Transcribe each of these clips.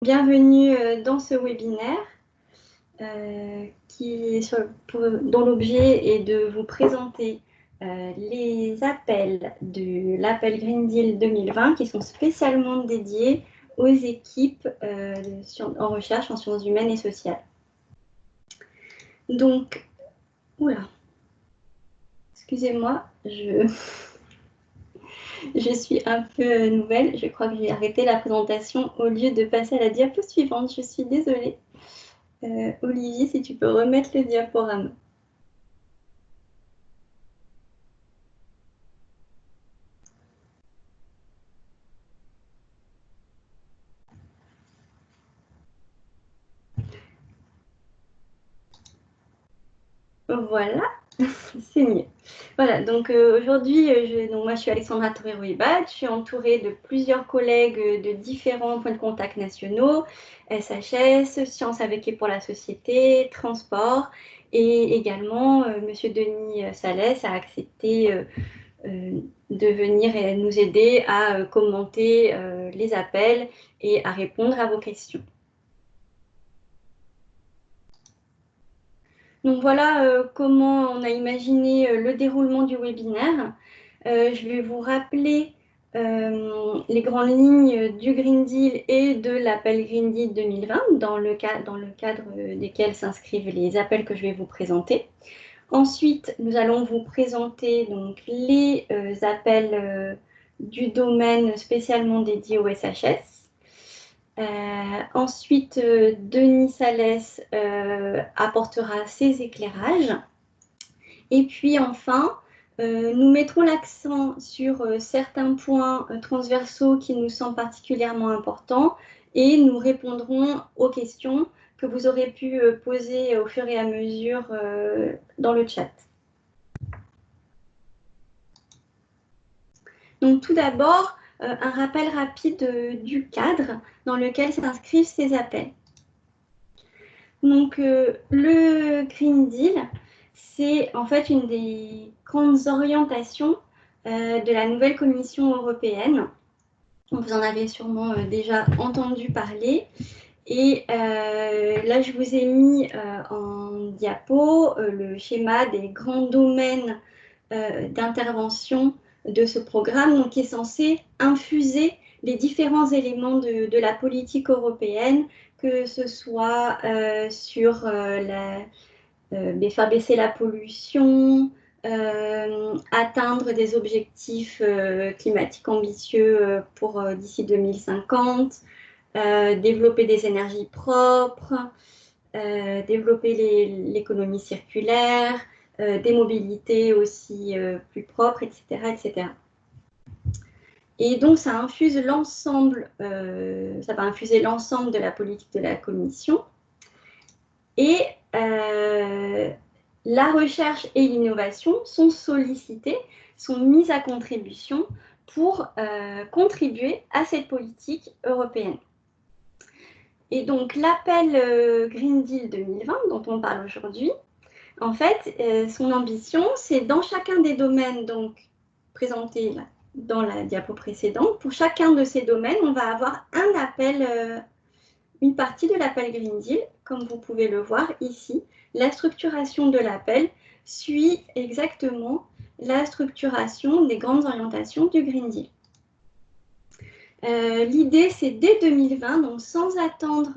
Bienvenue dans ce webinaire dont l'objet est de vous présenter les appels de l'appel Green Deal 2020 qui sont spécialement dédiés aux équipes en recherche en sciences humaines et sociales. Donc, excusez-moi, je suis un peu nouvelle. Je crois que j'ai arrêté la présentation au lieu de passer à la diapo suivante. Je suis désolée. Olivier, si tu peux remettre le diaporama. Voilà, c'est mieux. Voilà, donc aujourd'hui, moi je suis Alexandra Torero-Ibat, je suis entourée de plusieurs collègues de différents points de contact nationaux, SHS, Sciences avec et pour la société, Transport, et également Monsieur Denis Salès a accepté de venir et nous aider à commenter les appels et à répondre à vos questions. Donc voilà comment on a imaginé le déroulement du webinaire. Je vais vous rappeler les grandes lignes du Green Deal et de l'appel Green Deal 2020 dans le cadre desquels s'inscrivent les appels que je vais vous présenter. Ensuite, nous allons vous présenter donc, les appels du domaine spécialement dédié au SHS. Ensuite, Denis Salès apportera ses éclairages. Et puis enfin, nous mettrons l'accent sur certains points transversaux qui nous semblent particulièrement importants et nous répondrons aux questions que vous aurez pu poser au fur et à mesure dans le chat. Donc tout d'abord, un rappel rapide du cadre dans lequel s'inscrivent ces appels. Donc le Green Deal, c'est en fait une des grandes orientations de la nouvelle Commission européenne. Vous en avez sûrement déjà entendu parler. Et là, je vous ai mis en diapo le schéma des grands domaines d'intervention de ce programme, donc, qui est censé infuser les différents éléments de la politique européenne, que ce soit sur faire baisser la pollution, atteindre des objectifs climatiques ambitieux pour d'ici 2050, développer des énergies propres, développer l'économie circulaire, des mobilités aussi plus propres, etc., etc. Et donc, ça infuse l'ensemble, ça va infuser l'ensemble de la politique de la Commission. Et la recherche et l'innovation sont sollicitées, sont mises à contribution pour contribuer à cette politique européenne. Et donc, l'appel Green Deal 2020, dont on parle aujourd'hui, en fait, son ambition, c'est dans chacun des domaines donc, présentés là, dans la diapo précédente, pour chacun de ces domaines, on va avoir un appel, une partie de l'appel Green Deal, comme vous pouvez le voir ici. La structuration de l'appel suit exactement la structuration des grandes orientations du Green Deal. L'idée, c'est dès 2020, donc sans attendre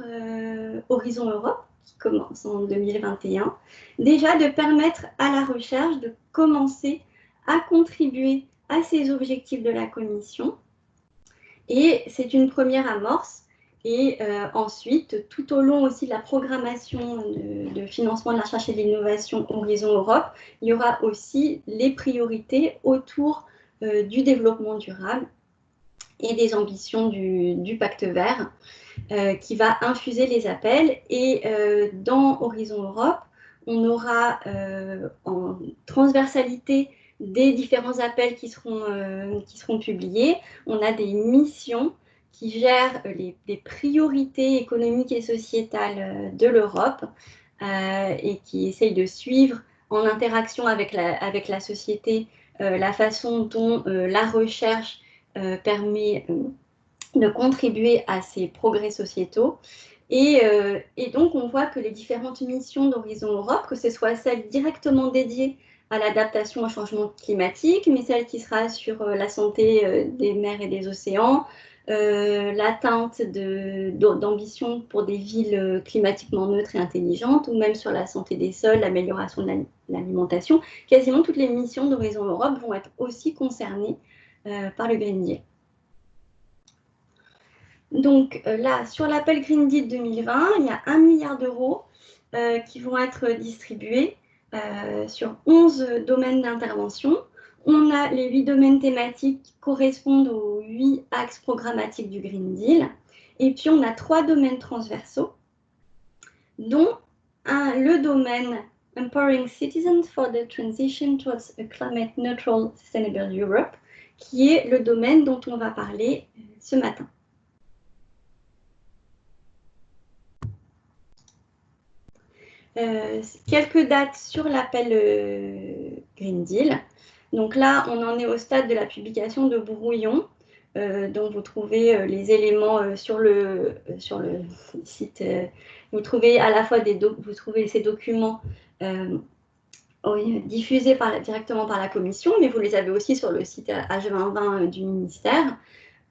Horizon Europe, qui commence en 2021, déjà de permettre à la recherche de commencer à contribuer à ces objectifs de la Commission. Et c'est une première amorce. Et ensuite, tout au long aussi de la programmation de financement de la recherche et de l'innovation Horizon Europe, il y aura aussi les priorités autour du développement durable et des ambitions du Pacte vert qui va infuser les appels. Et dans Horizon Europe, on aura en transversalité des différents appels qui seront publiés. On a des missions qui gèrent les priorités économiques et sociétales de l'Europe et qui essayent de suivre en interaction avec la société la façon dont la recherche permet de contribuer à ces progrès sociétaux. Et donc, on voit que les différentes missions d'Horizon Europe, que ce soit celle directement dédiée à l'adaptation au changement climatique, mais celle qui sera sur la santé des mers et des océans, l'atteinte d'ambitions pour des villes climatiquement neutres et intelligentes, ou même sur la santé des sols, l'amélioration de l'alimentation, quasiment toutes les missions d'Horizon Europe vont être aussi concernées par le Green Deal. Donc là, sur l'appel Green Deal 2020, il y a 1 milliard d'euros qui vont être distribués sur 11 domaines d'intervention. On a les 8 domaines thématiques qui correspondent aux 8 axes programmatiques du Green Deal. Et puis, on a 3 domaines transversaux, dont le domaine Empowering Citizens for the Transition towards a Climate Neutral Sustainable Europe, qui est le domaine dont on va parler ce matin. Quelques dates sur l'appel Green Deal. Donc là, on en est au stade de la publication de brouillon, dont vous trouvez les éléments sur le site. Vous trouvez à la fois vous trouvez ces documents diffusés directement par la Commission, mais vous les avez aussi sur le site H2020 du ministère.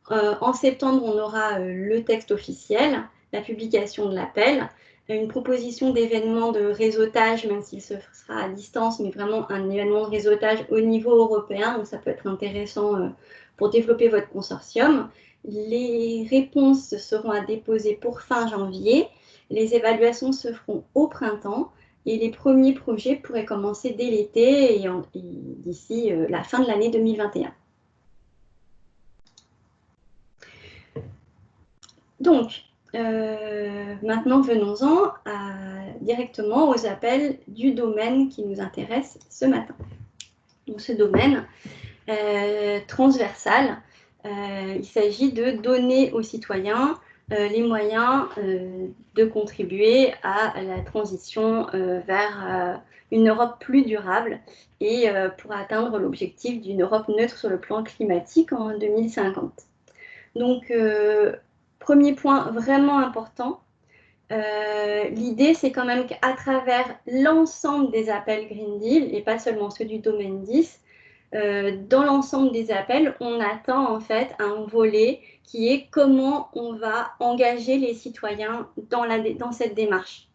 En septembre, on aura le texte officiel, la publication de l'appel, une proposition d'événement de réseautage, même s'il se fera à distance, mais vraiment un événement de réseautage au niveau européen, donc ça peut être intéressant pour développer votre consortium. Les réponses seront à déposer pour fin janvier, les évaluations se feront au printemps, et les premiers projets pourraient commencer dès l'été et d'ici la fin de l'année 2021. Donc, maintenant, venons-en directement aux appels du domaine qui nous intéresse ce matin. Donc, ce domaine transversal, il s'agit de donner aux citoyens les moyens de contribuer à la transition vers une Europe plus durable et pour atteindre l'objectif d'une Europe neutre sur le plan climatique en 2050. Donc, premier point vraiment important, l'idée c'est quand même qu'à travers l'ensemble des appels Green Deal, et pas seulement ceux du domaine 10, dans l'ensemble des appels, on attend en fait un volet qui est comment on va engager les citoyens dans cette démarche.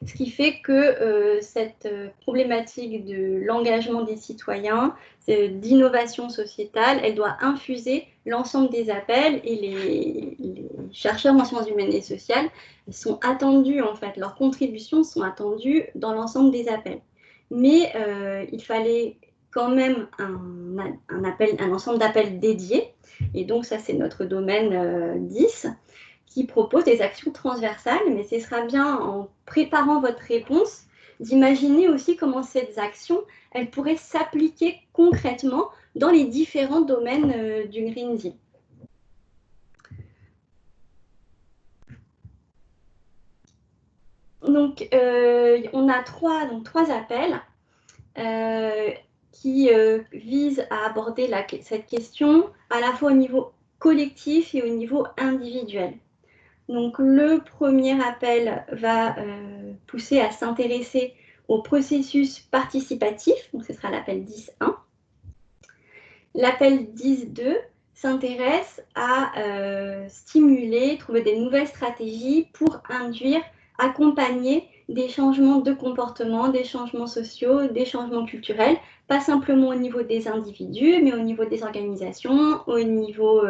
Ce qui fait que cette problématique de l'engagement des citoyens, d'innovation sociétale, elle doit infuser l'ensemble des appels, et les chercheurs en sciences humaines et sociales sont attendus, en fait, leurs contributions sont attendues dans l'ensemble des appels. Mais il fallait quand même un ensemble d'appels dédiés, et donc ça c'est notre domaine 10, qui propose des actions transversales, mais ce sera bien en préparant votre réponse d'imaginer aussi comment ces actions elles pourraient s'appliquer concrètement dans les différents domaines du Green Deal. Donc, on a trois appels qui visent à aborder cette question à la fois au niveau collectif et au niveau individuel. Donc, le premier appel va pousser à s'intéresser au processus participatif, donc ce sera l'appel 10.1. L'appel 10.2 s'intéresse à stimuler, trouver des nouvelles stratégies pour induire, accompagner des changements de comportement, des changements sociaux, des changements culturels, pas simplement au niveau des individus, mais au niveau des organisations, au niveau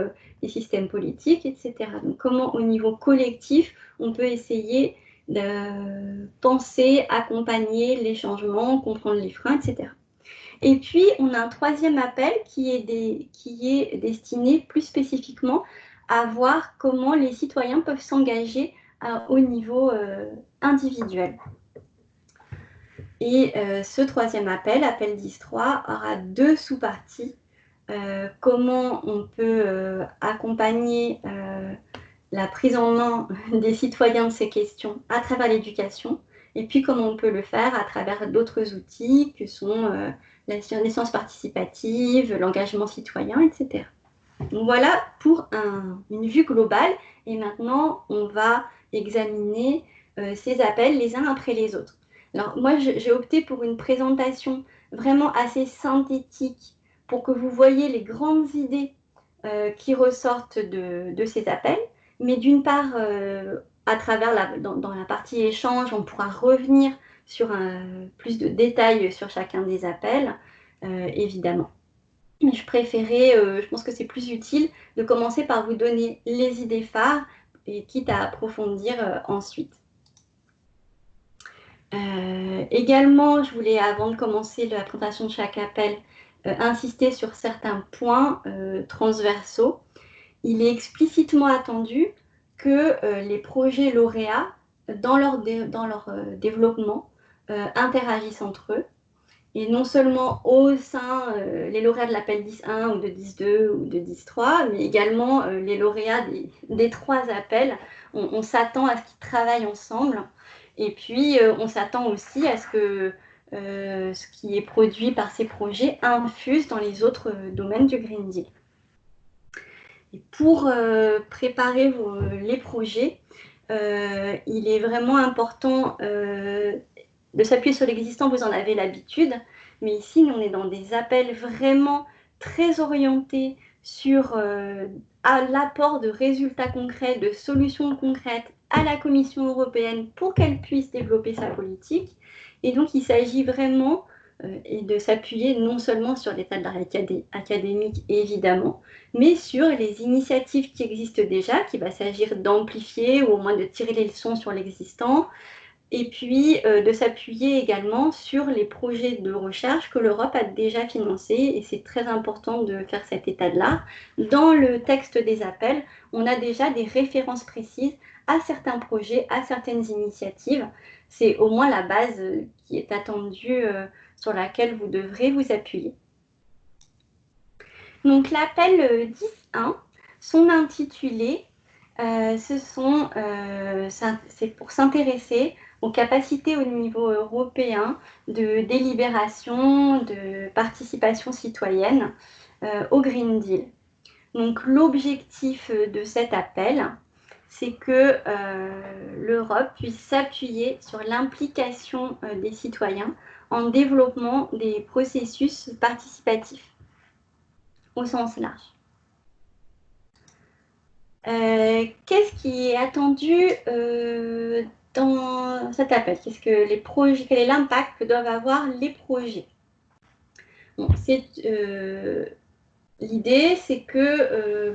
des systèmes politiques, etc. Donc, comment au niveau collectif, on peut essayer de penser, accompagner les changements, comprendre les freins, etc. Et puis, on a un troisième appel qui est destiné plus spécifiquement à voir comment les citoyens peuvent s'engager au niveau individuel. Et ce troisième appel 10.3, aura deux sous-parties. Comment on peut accompagner la prise en main des citoyens de ces questions à travers l'éducation, et puis comment on peut le faire à travers d'autres outils que sont les sciences participatives, l'engagement citoyen, etc. Donc voilà pour une vue globale. Et maintenant, on va examiner ces appels les uns après les autres. Alors moi, j'ai opté pour une présentation vraiment assez synthétique pour que vous voyez les grandes idées qui ressortent de ces appels. Mais d'une part, à travers dans la partie échange, on pourra revenir sur plus de détails sur chacun des appels, évidemment. Mais je préférais, je pense que c'est plus utile de commencer par vous donner les idées phares, et quitte à approfondir ensuite. Également, je voulais, avant de commencer la présentation de chaque appel, insister sur certains points transversaux. Il est explicitement attendu que les projets lauréats, dans leur développement, interagissent entre eux. Et non seulement au sein, les lauréats de l'appel 10.1 ou de 10.2 ou de 10.3, mais également les lauréats des 3 appels. On s'attend à ce qu'ils travaillent ensemble. Et puis, on s'attend aussi à ce que ce qui est produit par ces projets infuse dans les autres domaines du Green Deal. Et pour préparer les projets, il est vraiment important de s'appuyer sur l'existant, vous en avez l'habitude, mais ici, on est dans des appels vraiment très orientés sur à l'apport de résultats concrets, de solutions concrètes à la Commission européenne pour qu'elle puisse développer sa politique. Et donc, il s'agit vraiment de s'appuyer non seulement sur l'état de l'art académique, évidemment, mais sur les initiatives qui existent déjà, qu'il va s'agir d'amplifier ou au moins de tirer les leçons sur l'existant, et puis de s'appuyer également sur les projets de recherche que l'Europe a déjà financés, et c'est très important de faire cet état de l'art. Dans le texte des appels, on a déjà des références précises à certains projets, à certaines initiatives. C'est au moins la base qui est attendue, sur laquelle vous devrez vous appuyer. Donc l'appel 10.1, son intitulé, c'est pour s'intéresser aux capacités au niveau européen de délibération, de participation citoyenne au Green Deal. Donc l'objectif de cet appel, c'est que l'Europe puisse s'appuyer sur l'implication des citoyens en développement des processus participatifs au sens large. Qu'est-ce qui est attendu dans cet appel? Quel est l'impact que doivent avoir les projets? Bon, l'idée, c'est que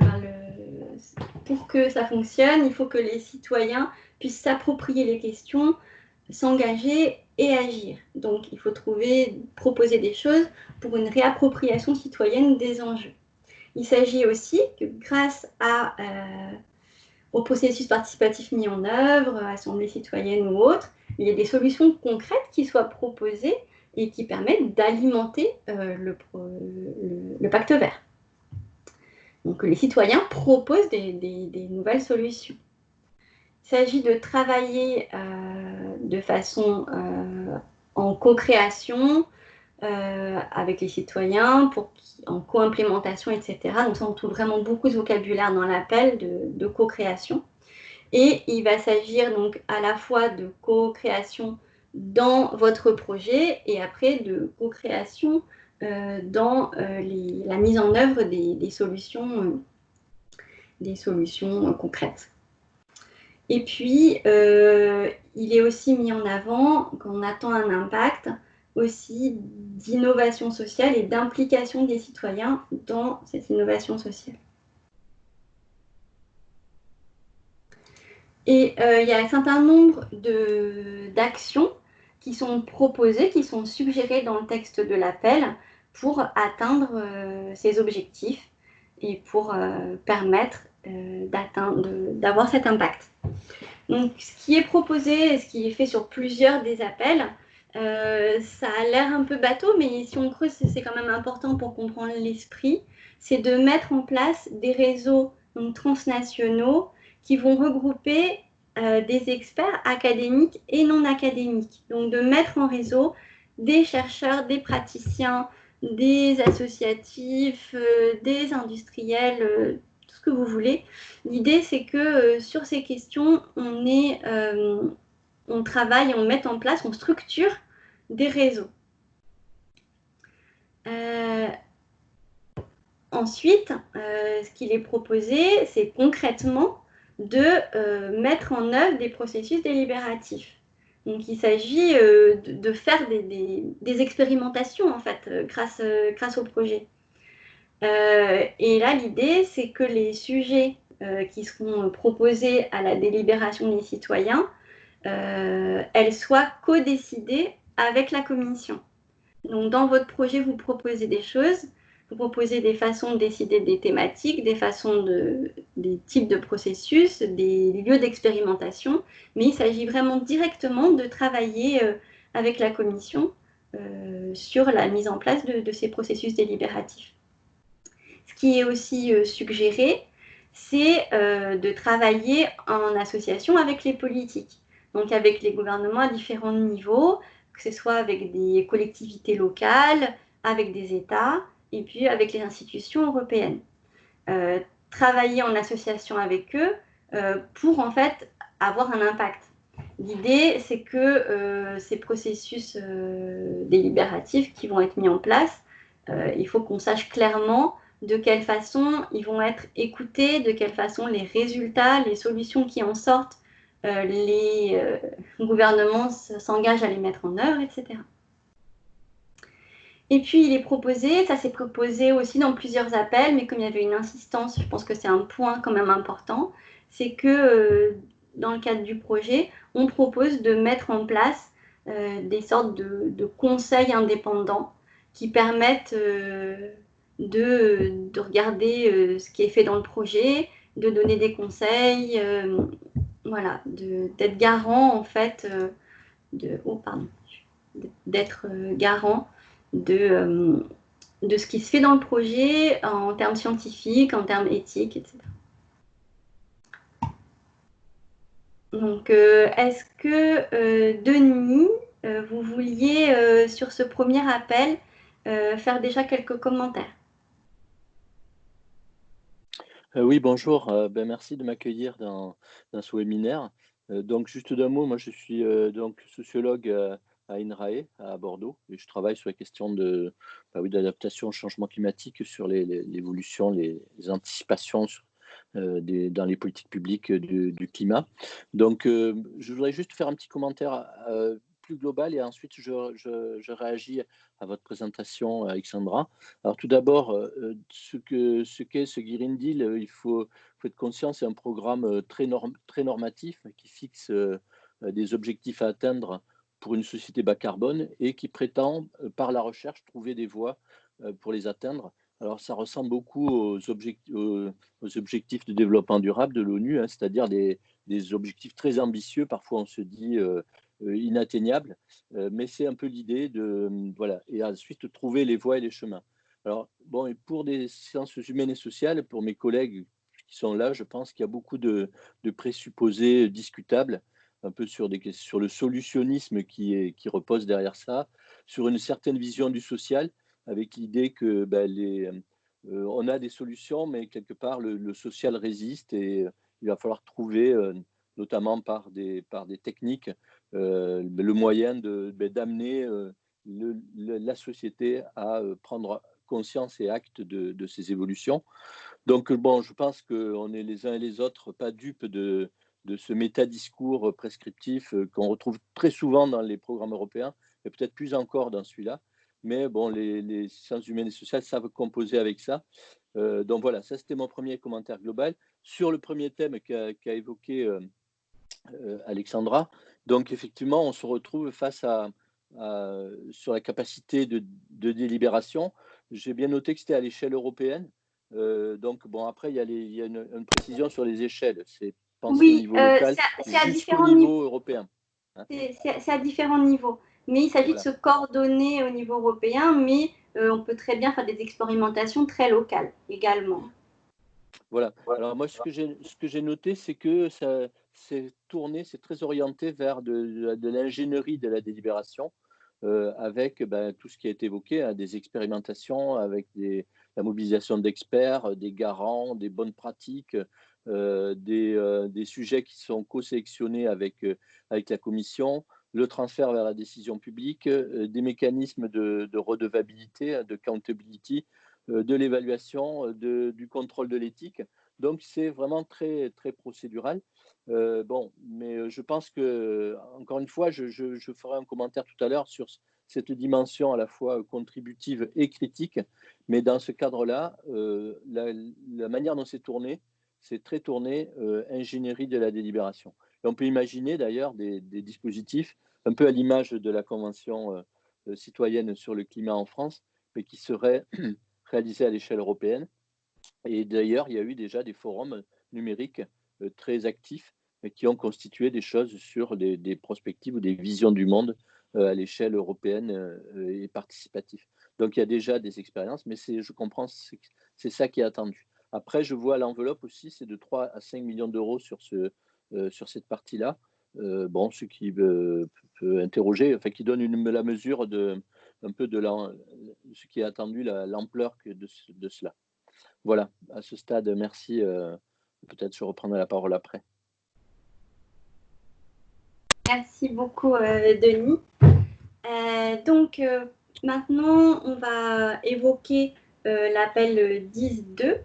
pour que ça fonctionne, il faut que les citoyens puissent s'approprier les questions, s'engager et agir. Donc, il faut proposer des choses pour une réappropriation citoyenne des enjeux. Il s'agit aussi que grâce au processus participatif mis en œuvre, assemblée citoyenne ou autre, il y a des solutions concrètes qui soient proposées et qui permettent d'alimenter le pacte vert. Donc les citoyens proposent des nouvelles solutions. Il s'agit de travailler de façon en co-création, avec les citoyens, en co-implémentation, etc. Donc ça, on trouve vraiment beaucoup de vocabulaire dans l'appel de co-création. Et il va s'agir donc à la fois de co-création dans votre projet et après de co-création dans la mise en œuvre des solutions concrètes. Et puis, il est aussi mis en avant qu'on attend un impact aussi d'innovation sociale et d'implication des citoyens dans cette innovation sociale. Et il y a un certain nombre d'actions qui sont proposées, qui sont suggérées dans le texte de l'appel pour atteindre ces objectifs et pour permettre d'avoir cet impact. Donc, ce qui est proposé et ce qui est fait sur plusieurs des appels, ça a l'air un peu bateau, mais si on creuse, c'est quand même important pour comprendre l'esprit, c'est de mettre en place des réseaux donc, transnationaux qui vont regrouper des experts académiques et non académiques. Donc, de mettre en réseau des chercheurs, des praticiens des associatifs, des industriels, tout ce que vous voulez. L'idée, c'est que sur ces questions, on travaille, on met en place, on structure des réseaux. Ensuite, ce qu'il est proposé, c'est concrètement de mettre en œuvre des processus délibératifs. Donc, il s'agit de faire des expérimentations, en fait, grâce au projet. Et là, l'idée, c'est que les sujets qui seront proposés à la délibération des citoyens, elles soient co-décidées avec la commission. Donc, dans votre projet, vous proposez des choses, vous proposez des façons de décider des thématiques, des types de processus, des lieux d'expérimentation, mais il s'agit vraiment directement de travailler avec la commission sur la mise en place de ces processus délibératifs. Ce qui est aussi suggéré, c'est de travailler en association avec les politiques, donc avec les gouvernements à différents niveaux, que ce soit avec des collectivités locales, avec des États, et puis avec les institutions européennes. Travailler en association avec eux pour en fait avoir un impact. L'idée, c'est que ces processus délibératifs qui vont être mis en place, il faut qu'on sache clairement de quelle façon ils vont être écoutés, de quelle façon les résultats, les solutions qui en sortent, les gouvernements s'engagent à les mettre en œuvre, etc. Et puis, il est proposé, ça s'est proposé aussi dans plusieurs appels, mais comme il y avait une insistance, je pense que c'est un point quand même important, c'est que dans le cadre du projet, on propose de mettre en place des sortes de conseils indépendants qui permettent de regarder ce qui est fait dans le projet, de donner des conseils, voilà, d'être garant en fait, d'être garant de ce qui se fait dans le projet en termes scientifiques, en termes éthiques, etc. Donc, est-ce que, Denis, vous vouliez, sur ce premier appel, faire déjà quelques commentaires? Oui, bonjour. Merci de m'accueillir dans ce webinaire. Donc, juste d'un mot, moi je suis donc sociologue à INRAE à Bordeaux et je travaille sur les questions d'adaptation au changement climatique, sur l'évolution, les anticipations dans les politiques publiques du climat. Donc, je voudrais juste faire un petit commentaire plus global et ensuite je réagis à votre présentation, Alexandra. Alors tout d'abord, ce qu'est ce Green Deal, faut être conscient, c'est un programme très normatif qui fixe des objectifs à atteindre pour une société bas carbone et qui prétend, par la recherche, trouver des voies pour les atteindre. Alors ça ressemble beaucoup aux objectifs de développement durable de l'ONU, hein, c'est-à-dire des objectifs très ambitieux, parfois on se dit inatteignables, mais c'est un peu l'idée de, voilà, et ensuite trouver les voies et les chemins. Alors, bon, et pour des sciences humaines et sociales, pour mes collègues qui sont là, je pense qu'il y a beaucoup de présupposés discutables, un peu sur le solutionnisme qui repose derrière ça, sur une certaine vision du social, avec l'idée que on a des solutions, mais quelque part le social résiste et il va falloir trouver, notamment par des techniques, le moyen d'amener la société à prendre conscience et acte de ces évolutions. Donc, bon, je pense qu'on est les uns et les autres pas dupes de ce métadiscours prescriptif qu'on retrouve très souvent dans les programmes européens, et peut-être plus encore dans celui-là. Mais bon, les sciences humaines et sociales savent composer avec ça. Donc voilà, ça c'était mon premier commentaire global. Sur le premier thème qu'a évoqué Alexandra, donc effectivement, on se retrouve face sur la capacité de délibération. J'ai bien noté que c'était à l'échelle européenne. Donc, bon, après, il y a une précision sur les échelles. C'est penser au Oui, niveau local c'est à jusqu'au différents niveaux. niveau européen. Hein, C'est à différents niveaux. Mais il s'agit de voilà. se coordonner au niveau européen, mais on peut très bien faire des expérimentations très locales également. Voilà. Alors moi, ce que j'ai noté, c'est que ça c'est tourné, c'est très orienté vers de l'ingénierie de la délibération. avec tout ce qui a été évoqué, hein, des expérimentations, avec la mobilisation d'experts, des garants, des bonnes pratiques, des sujets qui sont co-sélectionnés avec la commission, le transfert vers la décision publique, des mécanismes de redevabilité, de accountability, de l'évaluation, du contrôle de l'éthique. Donc, c'est vraiment très, très procédural. Mais je pense que, encore une fois, je ferai un commentaire tout à l'heure sur cette dimension à la fois contributive et critique. Mais dans ce cadre-là, la manière dont c'est très tourné ingénierie de la délibération. Et on peut imaginer d'ailleurs des dispositifs un peu à l'image de la Convention citoyenne sur le climat en France, mais qui seraient réalisés à l'échelle européenne. Et d'ailleurs, il y a eu déjà des forums numériques très actifs qui ont constitué des choses sur des prospectives ou des visions du monde à l'échelle européenne et participative. Donc, il y a déjà des expériences, mais je comprends, c'est ça qui est attendu. Après, je vois l'enveloppe aussi, c'est de 3 à 5 millions d'euros sur cette partie-là. Ce qui peut interroger, enfin, qui donne la mesure un peu de ce qui est attendu, l'ampleur de cela. Voilà, à ce stade, merci. Peut-être je reprendrai la parole après. Merci beaucoup, Denis. Donc, maintenant, on va évoquer l'appel 10.2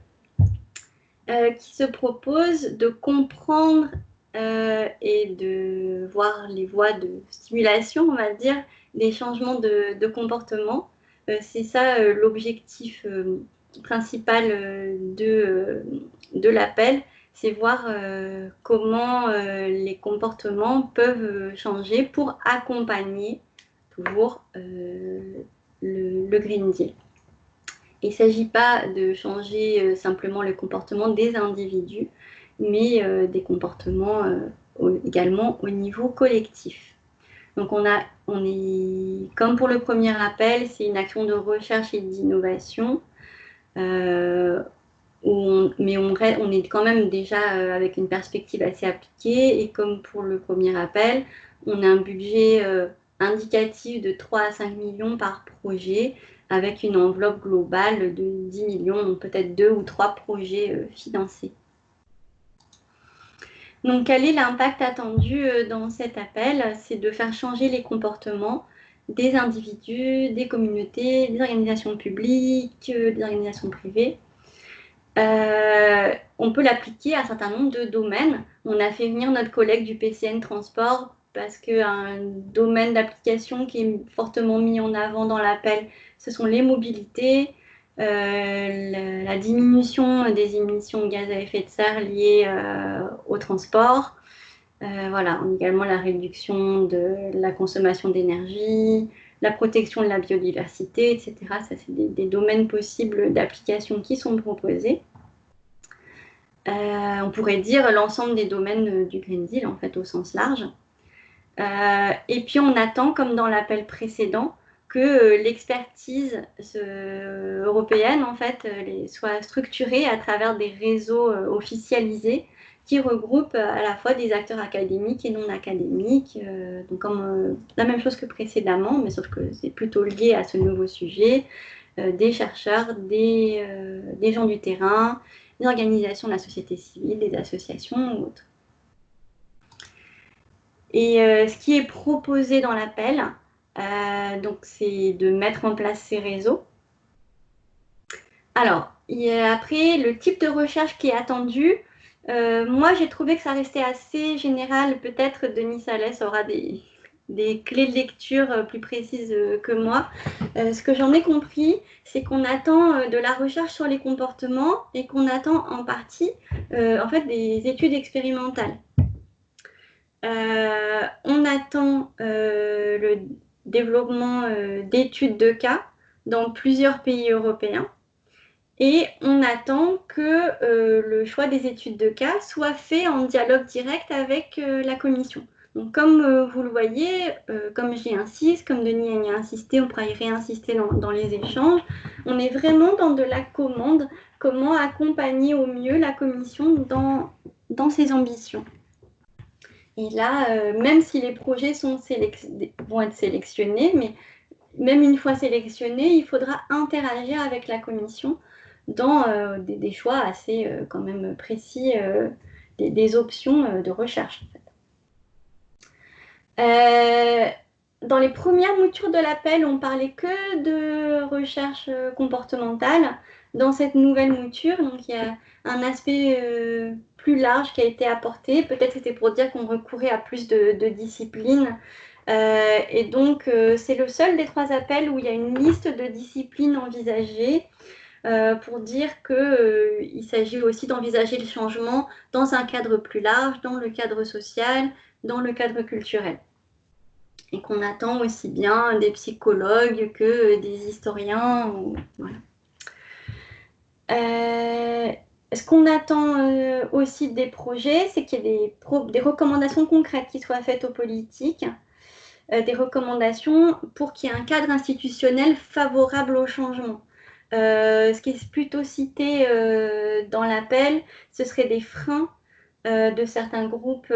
qui se propose de comprendre et de voir les voies de stimulation, on va dire, des changements de comportement. C'est ça l'objectif principal de l'appel, c'est voir comment les comportements peuvent changer pour accompagner toujours le Green Deal. Il ne s'agit pas de changer simplement le comportement des individus, mais des comportements également au niveau collectif. Donc on est, comme pour le premier appel, c'est une action de recherche et d'innovation, mais on est quand même déjà avec une perspective assez appliquée, et comme pour le premier appel, on a un budget indicatif de 3 à 5 millions par projet, avec une enveloppe globale de 10 millions, donc peut-être 2 ou 3 projets financés. Donc, quel est l'impact attendu dans cet appel? C'est de faire changer les comportements des individus, des communautés, des organisations publiques, des organisations privées. On peut l'appliquer à un certain nombre de domaines. On a fait venir notre collègue du PCN Transport parce qu'un domaine d'application qui est fortement mis en avant dans l'appel, ce sont les mobilités, la diminution des émissions de gaz à effet de serre liées au transport, également la réduction de la consommation d'énergie, la protection de la biodiversité, etc. Ça, c'est des domaines possibles d'application qui sont proposés. On pourrait dire l'ensemble des domaines du Green Deal, en fait, au sens large. Et puis, on attend, comme dans l'appel précédent, que l'expertise européenne, en fait, soit structurée à travers des réseaux officialisés qui regroupent à la fois des acteurs académiques et non académiques, donc comme la même chose que précédemment, mais sauf que c'est plutôt lié à ce nouveau sujet, des chercheurs, des gens du terrain, des organisations de la société civile, des associations ou autres. Et ce qui est proposé dans l'appel, c'est de mettre en place ces réseaux. Alors, après, le type de recherche qui est attendu, moi, j'ai trouvé que ça restait assez général. Peut-être Denis Salès aura des clés de lecture plus précises que moi. Ce que j'en ai compris, c'est qu'on attend de la recherche sur les comportements et qu'on attend en partie des études expérimentales. On attend le développement d'études de cas dans plusieurs pays européens. Et on attend que le choix des études de cas soit fait en dialogue direct avec la commission. Donc, comme vous le voyez, comme j'y insiste, comme Denis y a insisté, on pourra y réinsister dans les échanges, on est vraiment dans de la commande, comment accompagner au mieux la commission dans ses ambitions. Et là, même si les projets vont être sélectionnés, mais même une fois sélectionnés, il faudra interagir avec la commission dans des choix assez quand même précis des options de recherche. En fait. Dans les premières moutures de l'appel, on parlait que de recherche comportementale. Dans cette nouvelle mouture, donc il y a un aspect plus large qui a été apporté. Peut-être c'était pour dire qu'on recourait à plus de disciplines. Et donc, c'est le seul des 3 appels où il y a une liste de disciplines envisagées pour dire qu'il s'agit aussi d'envisager le changement dans un cadre plus large, dans le cadre social, dans le cadre culturel. Et qu'on attend aussi bien des psychologues que des historiens. Voilà. Ce qu'on attend aussi des projets, c'est qu'il y ait des recommandations concrètes qui soient faites aux politiques, des recommandations pour qu'il y ait un cadre institutionnel favorable au changement. Ce qui est plutôt cité dans l'appel, ce serait des freins de certains groupes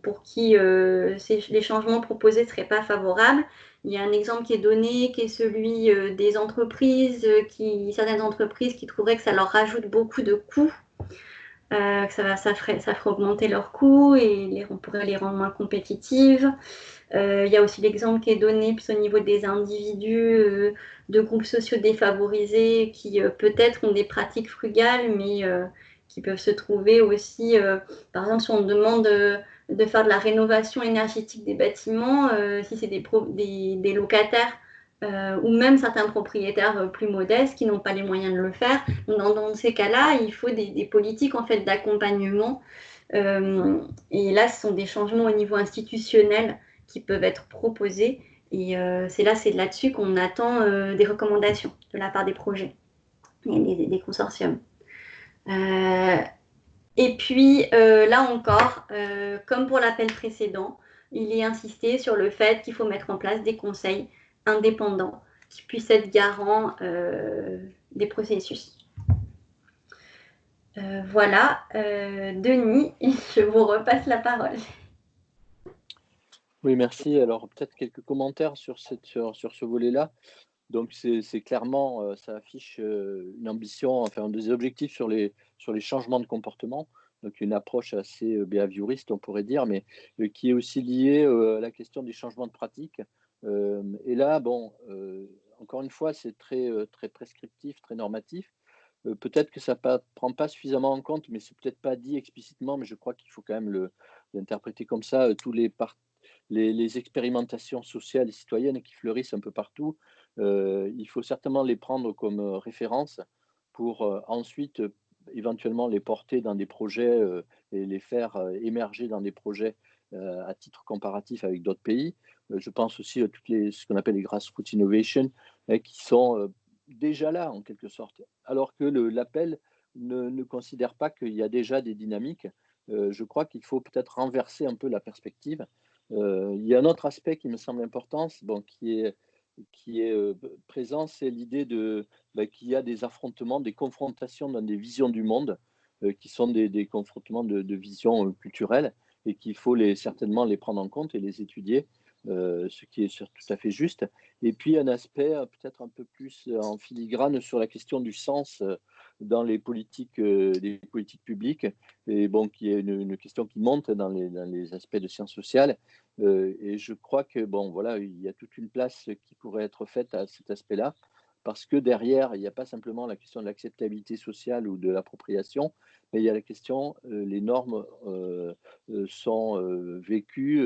pour qui les changements proposés ne seraient pas favorables. Il y a un exemple qui est donné, qui est celui des entreprises, certaines entreprises qui trouveraient que ça leur rajoute beaucoup de coûts, que ça ferait augmenter leurs coûts et on pourrait les rendre moins compétitives. Il y a aussi l'exemple qui est donné plus au niveau des individus de groupes sociaux défavorisés qui peut-être ont des pratiques frugales, mais qui peuvent se trouver aussi, par exemple, si on demande de faire de la rénovation énergétique des bâtiments, si c'est des locataires ou même certains propriétaires plus modestes qui n'ont pas les moyens de le faire. Dans ces cas-là, il faut des politiques en fait d'accompagnement. Et là, ce sont des changements au niveau institutionnel qui peuvent être proposés. Et c'est là-dessus qu'on attend des recommandations de la part des projets et des consortiums. Et puis, là encore, comme pour l'appel précédent, il est insisté sur le fait qu'il faut mettre en place des conseils indépendants qui puissent être garants des processus. Voilà, Denis, je vous repasse la parole. Oui, merci. Alors, peut-être quelques commentaires sur ce volet-là. Donc, c'est clairement, ça affiche une ambition, enfin des objectifs sur les changements de comportement. Donc, une approche assez behavioriste, on pourrait dire, mais qui est aussi liée à la question des changements de pratique. Et là, bon, encore une fois, c'est très prescriptif, très normatif. Peut-être que ça ne prend pas suffisamment en compte, mais c'est peut-être pas dit explicitement, mais je crois qu'il faut quand même l'interpréter comme ça, tous les expérimentations sociales et citoyennes qui fleurissent un peu partout. Il faut certainement les prendre comme référence pour ensuite éventuellement les porter dans des projets et les faire émerger dans des projets à titre comparatif avec d'autres pays. Je pense aussi à ce qu'on appelle les grassroots innovation, qui sont déjà là en quelque sorte, alors que l'appel ne considère pas qu'il y a déjà des dynamiques. Je crois qu'il faut peut-être renverser un peu la perspective. Il y a un autre aspect qui me semble important, bon, qui est présent, c'est l'idée qu'il y a des affrontements, des confrontations dans des visions du monde, qui sont des confrontements de visions culturelles, et qu'il faut certainement les prendre en compte et les étudier, ce qui est tout à fait juste. Et puis un aspect peut-être un peu plus en filigrane sur la question du sens dans les politiques publiques, et bon, qui est une question qui monte dans les aspects de sciences sociales. Et je crois que bon, voilà, il y a toute une place qui pourrait être faite à cet aspect-là, parce que derrière, il n'y a pas simplement la question de l'acceptabilité sociale ou de l'appropriation, mais il y a la question, les normes sont vécues,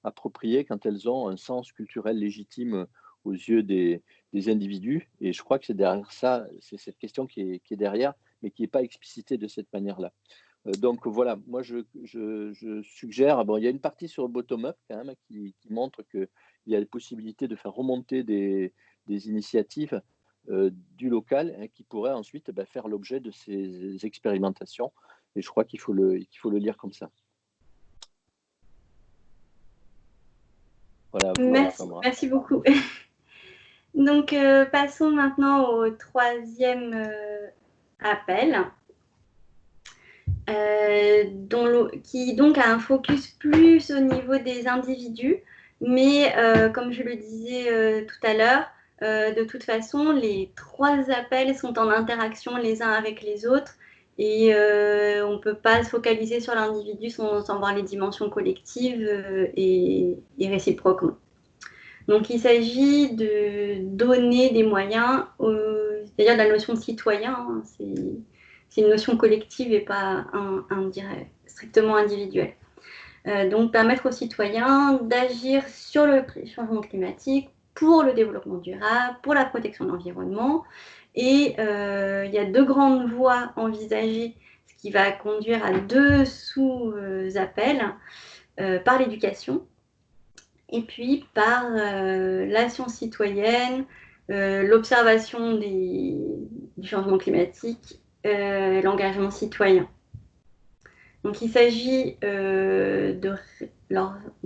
appropriées quand elles ont un sens culturel légitime aux yeux des individus. Et je crois que c'est derrière ça, c'est cette question qui est derrière, mais qui n'est pas explicitée de cette manière-là. Donc voilà, moi je suggère, bon, il y a une partie sur le bottom-up quand même qui montre qu'il y a des possibilités de faire remonter des initiatives du local, hein, qui pourraient ensuite faire l'objet de ces expérimentations. Et je crois qu'il faut le lire comme ça. Voilà, Merci beaucoup. Donc, passons maintenant au troisième appel. qui donc a un focus plus au niveau des individus, mais comme je le disais tout à l'heure, de toute façon, les 3 appels sont en interaction les uns avec les autres et on ne peut pas se focaliser sur l'individu sans voir les dimensions collectives et réciproquement. Donc il s'agit de donner des moyens, c'est-à-dire la notion de citoyen, hein, c'est une notion collective et pas strictement individuelle. Donc permettre aux citoyens d'agir sur le changement climatique, pour le développement durable, pour la protection de l'environnement. Et il y a 2 grandes voies envisagées, ce qui va conduire à 2 sous-appels, par l'éducation et puis par la science citoyenne, l'observation du changement climatique, l'engagement citoyen. Donc il s'agit de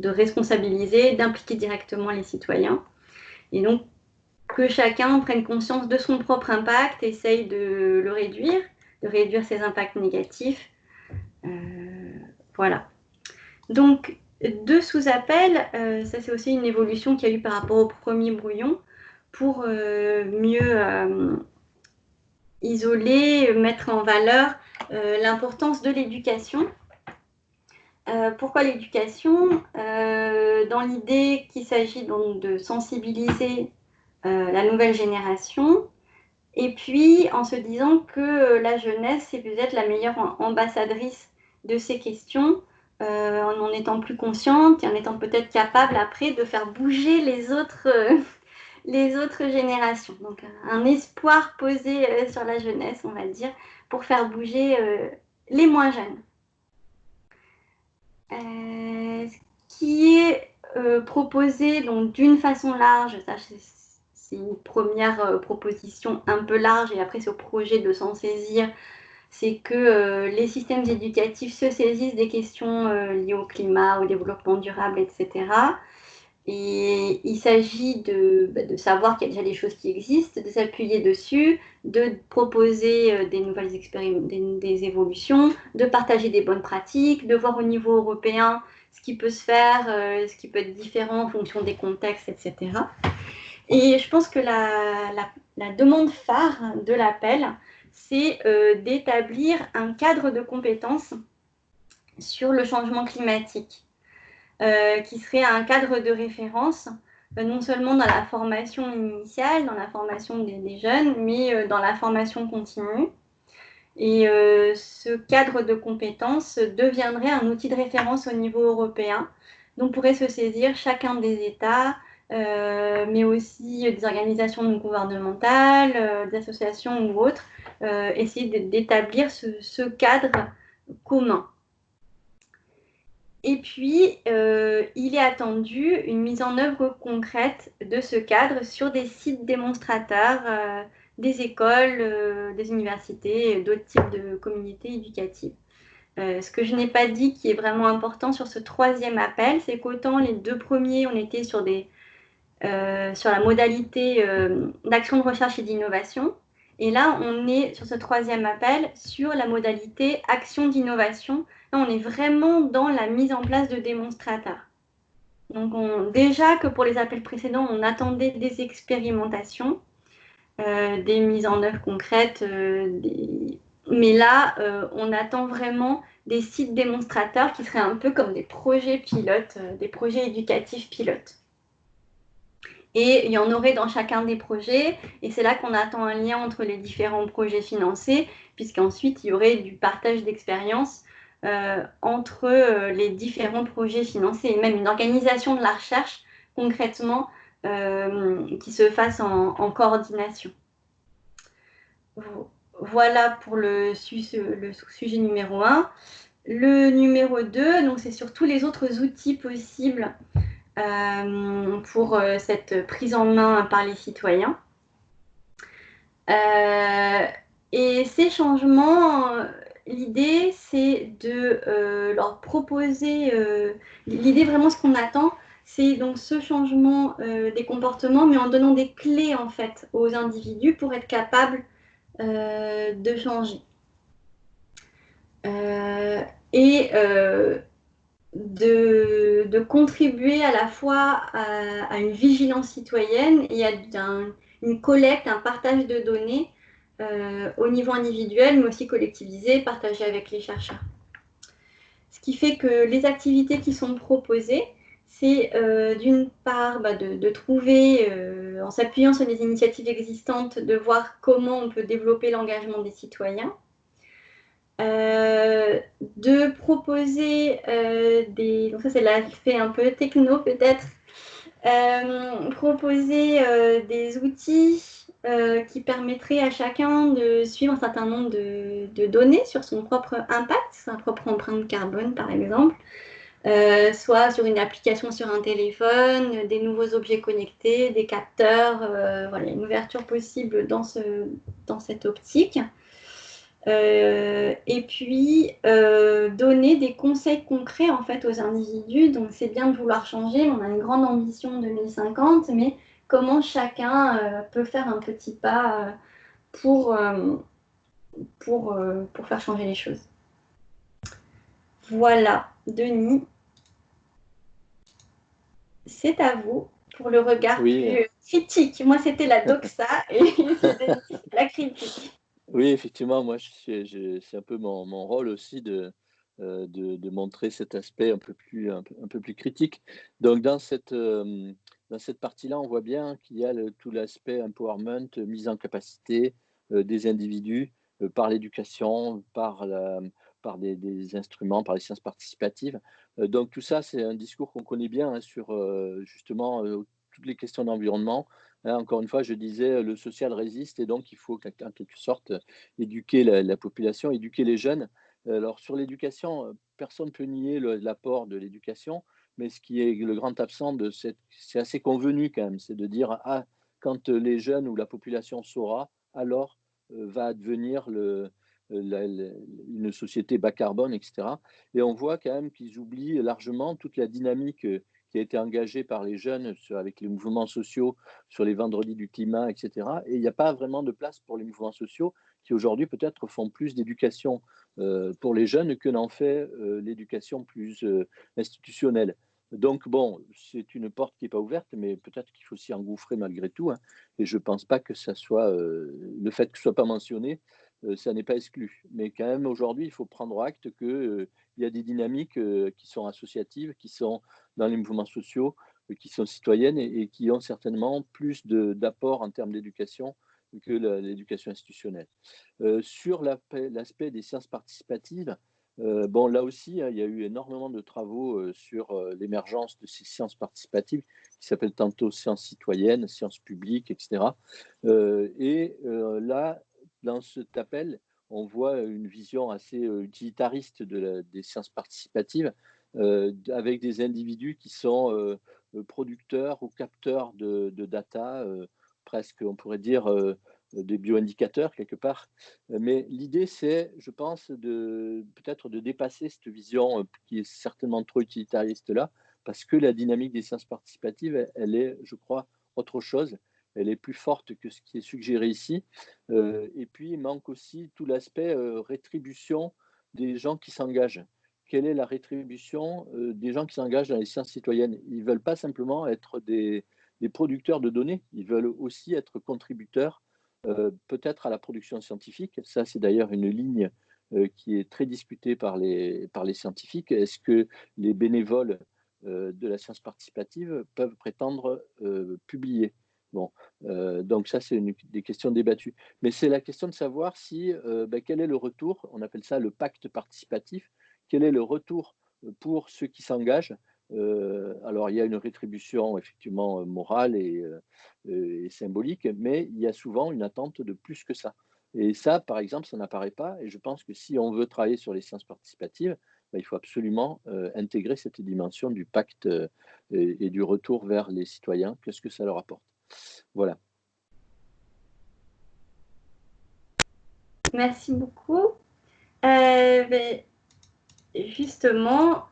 responsabiliser, d'impliquer directement les citoyens et donc que chacun prenne conscience de son propre impact, essaye de le réduire, de réduire ses impacts négatifs. Voilà. Donc 2 sous-appels, ça c'est aussi une évolution qu'il y a eu par rapport au premier brouillon pour mieux isoler, mettre en valeur l'importance de l'éducation. Pourquoi l'éducation? Dans l'idée qu'il s'agit donc de sensibiliser la nouvelle génération, et puis en se disant que la jeunesse, c'est peut-être la meilleure ambassadrice de ces questions, en étant plus consciente et en étant peut-être capable après de faire bouger les autres générations. Donc un espoir posé sur la jeunesse, on va dire, pour faire bouger les moins jeunes. Ce qui est proposé donc d'une façon large, ça c'est une première proposition un peu large et après ce projet de s'en saisir, c'est que les systèmes éducatifs se saisissent des questions liées au climat, au développement durable, etc. Et il s'agit de savoir qu'il y a déjà des choses qui existent, de s'appuyer dessus, de proposer des nouvelles des évolutions, de partager des bonnes pratiques, de voir au niveau européen ce qui peut se faire, ce qui peut être différent en fonction des contextes, etc. Et je pense que la demande phare de l'appel, c'est d'établir un cadre de compétences sur le changement climatique. Qui serait un cadre de référence, non seulement dans la formation initiale, dans la formation des jeunes, mais dans la formation continue. Et ce cadre de compétences deviendrait un outil de référence au niveau européen, dont pourrait se saisir chacun des États, mais aussi des organisations non gouvernementales, des associations ou autres, essayer d'établir ce cadre commun. Et puis, il est attendu une mise en œuvre concrète de ce cadre sur des sites démonstrateurs des écoles, des universités et d'autres types de communautés éducatives. Ce que je n'ai pas dit qui est vraiment important sur ce 3e appel, c'est qu'autant les 2 premiers, on était sur la modalité d'action de recherche et d'innovation. Et là, on est sur ce 3e appel sur la modalité action d'innovation. Là, on est vraiment dans la mise en place de démonstrateurs. Donc, déjà que pour les appels précédents, on attendait des expérimentations, des mises en œuvre concrètes, mais là, on attend vraiment des sites démonstrateurs qui seraient un peu comme des projets pilotes, des projets éducatifs pilotes. Et il y en aurait dans chacun des projets, et c'est là qu'on attend un lien entre les différents projets financés, puisqu'ensuite il y aurait du partage d'expériences entre les différents projets financés, et même une organisation de la recherche concrètement qui se fasse en coordination. Voilà pour le sujet numéro 1. Le numéro 2, donc c'est sur tous les autres outils possibles pour cette prise en main par les citoyens. Et ces changements, l'idée, c'est de leur proposer, l'idée vraiment ce qu'on attend, c'est donc ce changement des comportements, mais en donnant des clés en fait aux individus pour être capables de changer. et de contribuer à la fois à une vigilance citoyenne et à une collecte, un partage de données au niveau individuel, mais aussi collectivisé, partagé avec les chercheurs. Ce qui fait que les activités qui sont proposées, c'est d'une part de trouver, en s'appuyant sur les initiatives existantes, de voir comment on peut développer l'engagement des citoyens, de proposer donc ça c'est l'aspect un peu techno peut-être, proposer des outils qui permettraient à chacun de suivre un certain nombre de données sur son propre impact, sa propre empreinte carbone par exemple, soit sur une application sur un téléphone, des nouveaux objets connectés, des capteurs, voilà, une ouverture possible dans cette optique. Et puis donner des conseils concrets en fait aux individus. Donc c'est bien de vouloir changer, on a une grande ambition 2050, mais comment chacun peut faire un petit pas pour faire changer les choses. Voilà, Denis, c'est à vous pour le regard plus critique. Moi c'était la doxa et c'est la critique. Oui, effectivement, moi, c'est un peu mon rôle aussi de montrer cet aspect un peu plus critique. Donc, dans cette partie-là, on voit bien qu'il y a tout l'aspect empowerment, mise en capacité des individus par l'éducation, par des instruments, par les sciences participatives. Donc, tout ça, c'est un discours qu'on connaît bien hein, sur justement toutes les questions d'environnement. Hein, encore une fois, je disais, le social résiste et donc il faut en quelque sorte éduquer la population, éduquer les jeunes. Alors sur l'éducation, personne ne peut nier l'apport de l'éducation, mais ce qui est le grand absent de c'est assez convenu quand même, c'est de dire ah quand les jeunes ou la population saura, alors va advenir une société bas carbone, etc. Et on voit quand même qu'ils oublient largement toute la dynamique qui a été engagée par les jeunes avec les mouvements sociaux sur les vendredis du climat, etc. Et il n'y a pas vraiment de place pour les mouvements sociaux qui aujourd'hui peut-être font plus d'éducation pour les jeunes que n'en fait l'éducation plus institutionnelle. Donc bon, c'est une porte qui n'est pas ouverte, mais peut-être qu'il faut s'y engouffrer malgré tout. Hein. Et je ne pense pas que ça soit le fait que ce ne soit pas mentionné, ça n'est pas exclu. Mais quand même aujourd'hui, il faut prendre acte qu'il y a des dynamiques qui sont associatives, qui sont dans les mouvements sociaux, qui sont citoyennes et qui ont certainement plus d'apport en termes d'éducation que l'éducation institutionnelle. Sur l'aspect des sciences participatives, bon, là aussi, hein, il y a eu énormément de travaux sur l'émergence de ces sciences participatives qui s'appellent tantôt sciences citoyennes, sciences publiques, etc. Là, dans cet appel, on voit une vision assez utilitariste des sciences participatives avec des individus qui sont producteurs ou capteurs de data, presque, on pourrait dire, des bioindicateurs quelque part. Mais l'idée, c'est, je pense, peut-être de dépasser cette vision qui est certainement trop utilitariste là, parce que la dynamique des sciences participatives, elle est, je crois, autre chose. Elle est plus forte que ce qui est suggéré ici. Et puis, il manque aussi tout l'aspect rétribution des gens qui s'engagent. Quelle est la rétribution des gens qui s'engagent dans les sciences citoyennes? Ils ne veulent pas simplement être des producteurs de données, ils veulent aussi être contributeurs peut-être à la production scientifique. Ça, c'est d'ailleurs une ligne qui est très discutée par les scientifiques. Est-ce que les bénévoles de la science participative peuvent prétendre publier? Bon, donc ça, c'est des questions débattues. Mais c'est la question de savoir si, quel est le retour, on appelle ça le pacte participatif, quel est le retour pour ceux qui s'engagent. Alors, il y a une rétribution effectivement morale et symbolique, mais il y a souvent une attente de plus que ça. Et ça, par exemple, ça n'apparaît pas. Et je pense que si on veut travailler sur les sciences participatives, il faut absolument intégrer cette dimension du pacte et du retour vers les citoyens. Qu'est-ce que ça leur apporte? Voilà. Merci beaucoup. Justement,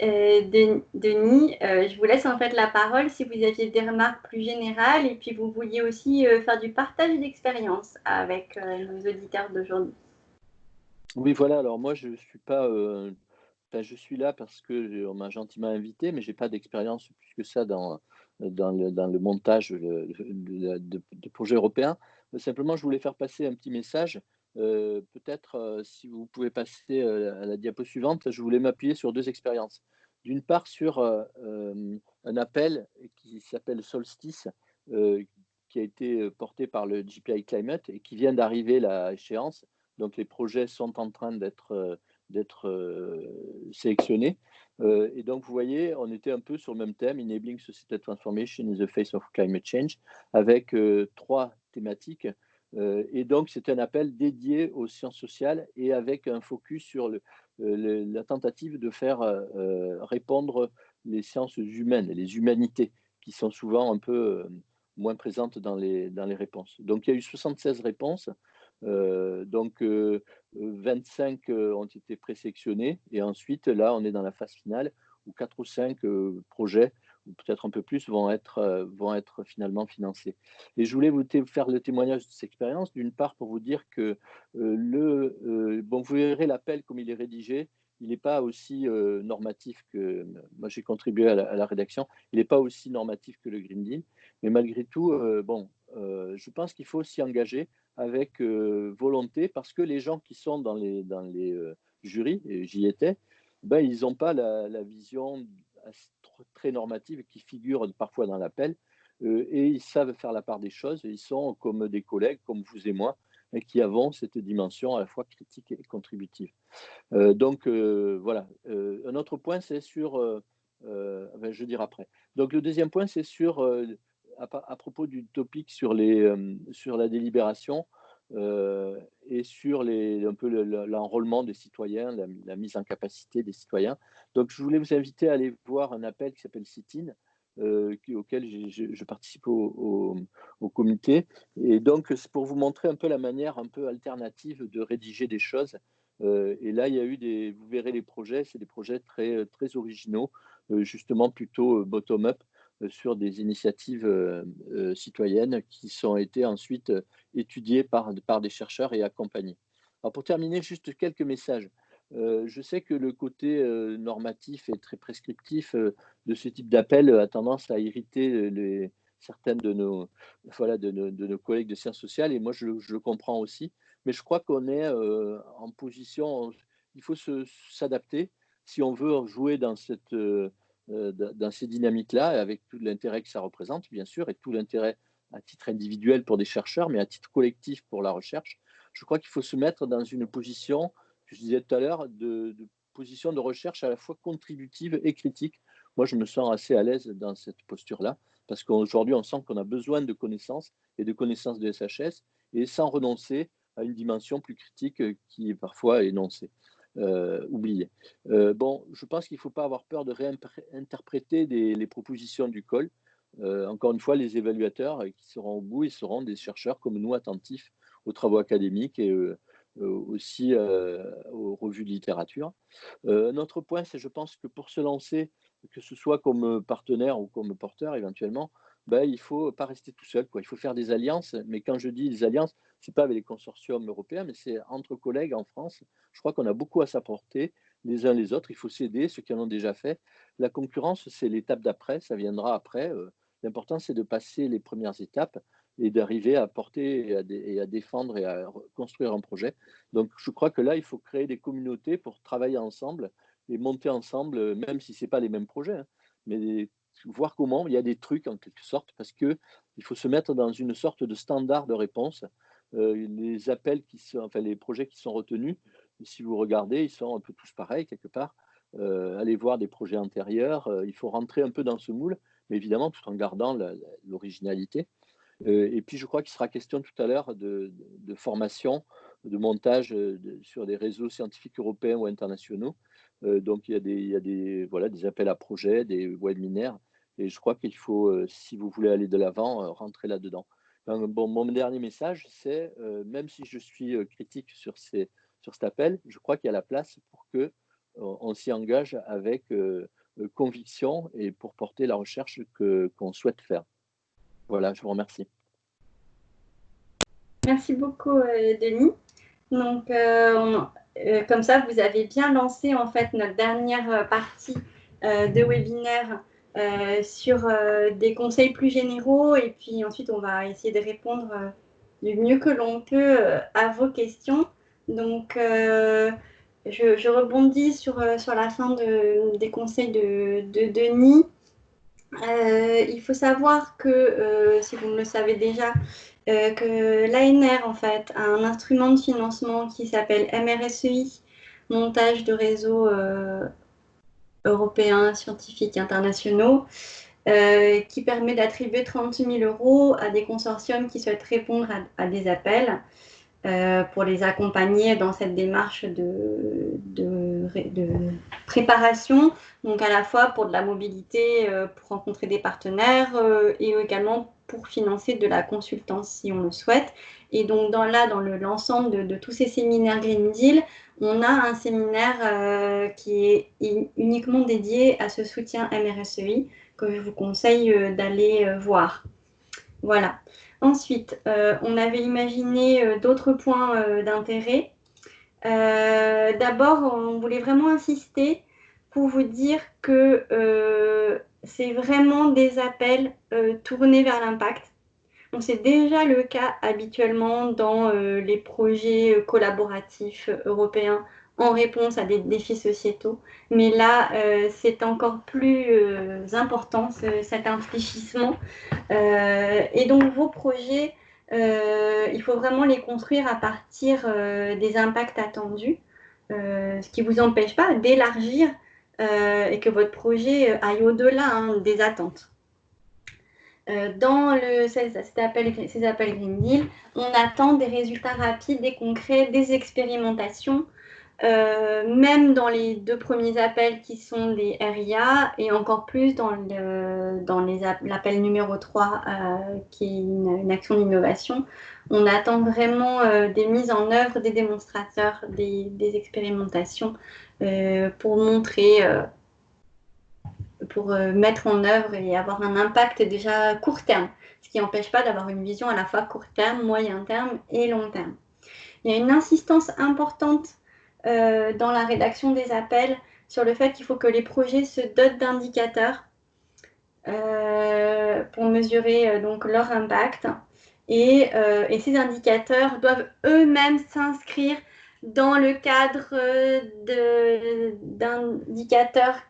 Denis, je vous laisse en fait la parole si vous aviez des remarques plus générales et puis vous vouliez aussi faire du partage d'expérience avec nos auditeurs d'aujourd'hui. Oui, voilà, alors moi, je suis pas, enfin, je suis là parce que on m'a gentiment invité, mais j'ai pas d'expérience plus que ça dans le montage de projets européens. Simplement, je voulais faire passer un petit message. Peut-être, si vous pouvez passer, à la diapo suivante, je voulais m'appuyer sur 2 expériences. D'une part sur, un appel qui s'appelle Solstice, heu, qui a été, porté par le JPI Climate et qui vient d'arriver là à échéance. Donc les projets sont en train d'être sélectionnés. Et donc, vous voyez, on était un peu sur le même thème, Enabling Societal Transformation in the Face of Climate Change, avec 3 thématiques. Et donc, c'est un appel dédié aux sciences sociales et avec un focus sur la tentative de faire répondre les sciences humaines, les humanités, qui sont souvent un peu moins présentes dans les réponses. Donc, il y a eu 76 réponses. Donc, 25 ont été présélectionnés et ensuite, là, on est dans la phase finale où 4 ou 5 projets, ou peut-être un peu plus, vont être finalement financés. Et je voulais faire le témoignage de cette expérience, d'une part pour vous dire que bon, vous verrez l'appel comme il est rédigé, il n'est pas aussi normatif que. Moi, j'ai contribué à la rédaction, il n'est pas aussi normatif que le Green Deal, mais malgré tout, bon, je pense qu'il faut s'y engager avec volonté, parce que les gens qui sont dans les jurys, et j'y étais, ben, ils n'ont pas la vision très normative qui figure parfois dans l'appel, et ils savent faire la part des choses, et ils sont comme des collègues, comme vous et moi, et qui avons cette dimension à la fois critique et contributive. Donc voilà. Un autre point, c'est sur, ben, je vais dire après. Donc le deuxième point, c'est sur, à propos du topic sur la délibération, et sur un peu l'enrôlement des citoyens, la mise en capacité des citoyens. Donc je voulais vous inviter à aller voir un appel qui s'appelle Sit-in, auquel je participe au comité. Et donc c'est pour vous montrer un peu la manière un peu alternative de rédiger des choses. Et là, il y a eu vous verrez les projets, c'est des projets très, très originaux, justement plutôt bottom-up, sur des initiatives citoyennes qui sont été ensuite étudiées par des chercheurs et accompagnées. Alors pour terminer, juste quelques messages. Je sais que le côté normatif et très prescriptif de ce type d'appel a tendance à irriter certaines de nos collègues de sciences sociales, et moi je le comprends aussi. Mais je crois qu'on est en position, il faut s'adapter si on veut jouer dans ces dynamiques-là, avec tout l'intérêt que ça représente, bien sûr, et tout l'intérêt à titre individuel pour des chercheurs, mais à titre collectif pour la recherche. Je crois qu'il faut se mettre dans une position, que je disais tout à l'heure, de position de recherche à la fois contributive et critique. Moi, je me sens assez à l'aise dans cette posture-là, parce qu'aujourd'hui, on sent qu'on a besoin de connaissances et de connaissances de SHS, et sans renoncer à une dimension plus critique qui est parfois énoncée, oubliée. Bon, je pense qu'il ne faut pas avoir peur de réinterpréter les propositions du col. Encore une fois, les évaluateurs qui seront au bout, ils seront des chercheurs comme nous, attentifs aux travaux académiques et aussi aux revues de littérature. Un autre point, c'est, je pense que pour se lancer, que ce soit comme partenaire ou comme porteur éventuellement, ben, il ne faut pas rester tout seul, quoi. Il faut faire des alliances, mais quand je dis des alliances, ce n'est pas avec les consortiums européens, mais c'est entre collègues en France. Je crois qu'on a beaucoup à s'apporter les uns les autres. Il faut s'aider, ceux qui en ont déjà fait. La concurrence, c'est l'étape d'après, ça viendra après. L'important, c'est de passer les premières étapes et d'arriver à porter et à défendre et à construire un projet. Donc, je crois que là, il faut créer des communautés pour travailler ensemble et monter ensemble, même si ce n'est pas les mêmes projets, hein, mais voir comment il y a des trucs en quelque sorte, parce qu'il faut se mettre dans une sorte de standard de réponse. Les appels enfin les projets qui sont retenus, si vous regardez, ils sont un peu tous pareils quelque part. Allez voir des projets antérieurs, il faut rentrer un peu dans ce moule, mais évidemment tout en gardant l'originalité. Et puis je crois qu'il sera question tout à l'heure de formation, de montage sur des réseaux scientifiques européens ou internationaux. Donc voilà, des appels à projets, des webinaires. Et je crois qu'il faut, si vous voulez aller de l'avant, rentrer là-dedans. Bon, mon dernier message, c'est, même si je suis critique sur cet appel, je crois qu'il y a la place pour que on s'y engage avec conviction et pour porter la recherche qu'on souhaite faire. Voilà, je vous remercie. Merci beaucoup, Denis. Donc, comme ça, vous avez bien lancé en fait notre dernière partie de webinaire sur des conseils plus généraux, et puis ensuite on va essayer de répondre du mieux que l'on peut à vos questions. Donc je rebondis sur la fin des conseils de Denis. Il faut savoir que, si vous ne le savez déjà, que l'ANR en fait a un instrument de financement qui s'appelle MRSEI, montage de réseaux européens, scientifiques, internationaux, qui permet d'attribuer 30 000 € à des consortiums qui souhaitent répondre à des appels pour les accompagner dans cette démarche de préparation, donc à la fois pour de la mobilité, pour rencontrer des partenaires et également pour financer de la consultance si on le souhaite. Et donc dans l'ensemble de tous ces séminaires Green Deal, on a un séminaire qui est uniquement dédié à ce soutien MRSEI que je vous conseille d'aller voir. Voilà. Ensuite, on avait imaginé d'autres points d'intérêt. D'abord, on voulait vraiment insister pour vous dire que c'est vraiment des appels tournés vers l'impact. Donc, c'est déjà le cas habituellement dans les projets collaboratifs européens en réponse à des défis sociétaux. Mais là, c'est encore plus important, cet infléchissement. Et donc, vos projets, il faut vraiment les construire à partir des impacts attendus, ce qui ne vous empêche pas d'élargir et que votre projet aille au-delà des attentes. Dans ces appels Green Deal, on attend des résultats rapides et concrets, des expérimentations, même dans les 2 premiers appels qui sont des RIA, et encore plus dans l'appel numéro 3 qui est une action d'innovation. On attend vraiment des mises en œuvre, des démonstrateurs, des expérimentations pour montrer, pour mettre en œuvre et avoir un impact déjà court terme, ce qui n'empêche pas d'avoir une vision à la fois court terme, moyen terme et long terme. Il y a une insistance importante dans la rédaction des appels sur le fait qu'il faut que les projets se dotent d'indicateurs pour mesurer donc leur impact. Et ces indicateurs doivent eux-mêmes s'inscrire dans le cadre d'indicateurs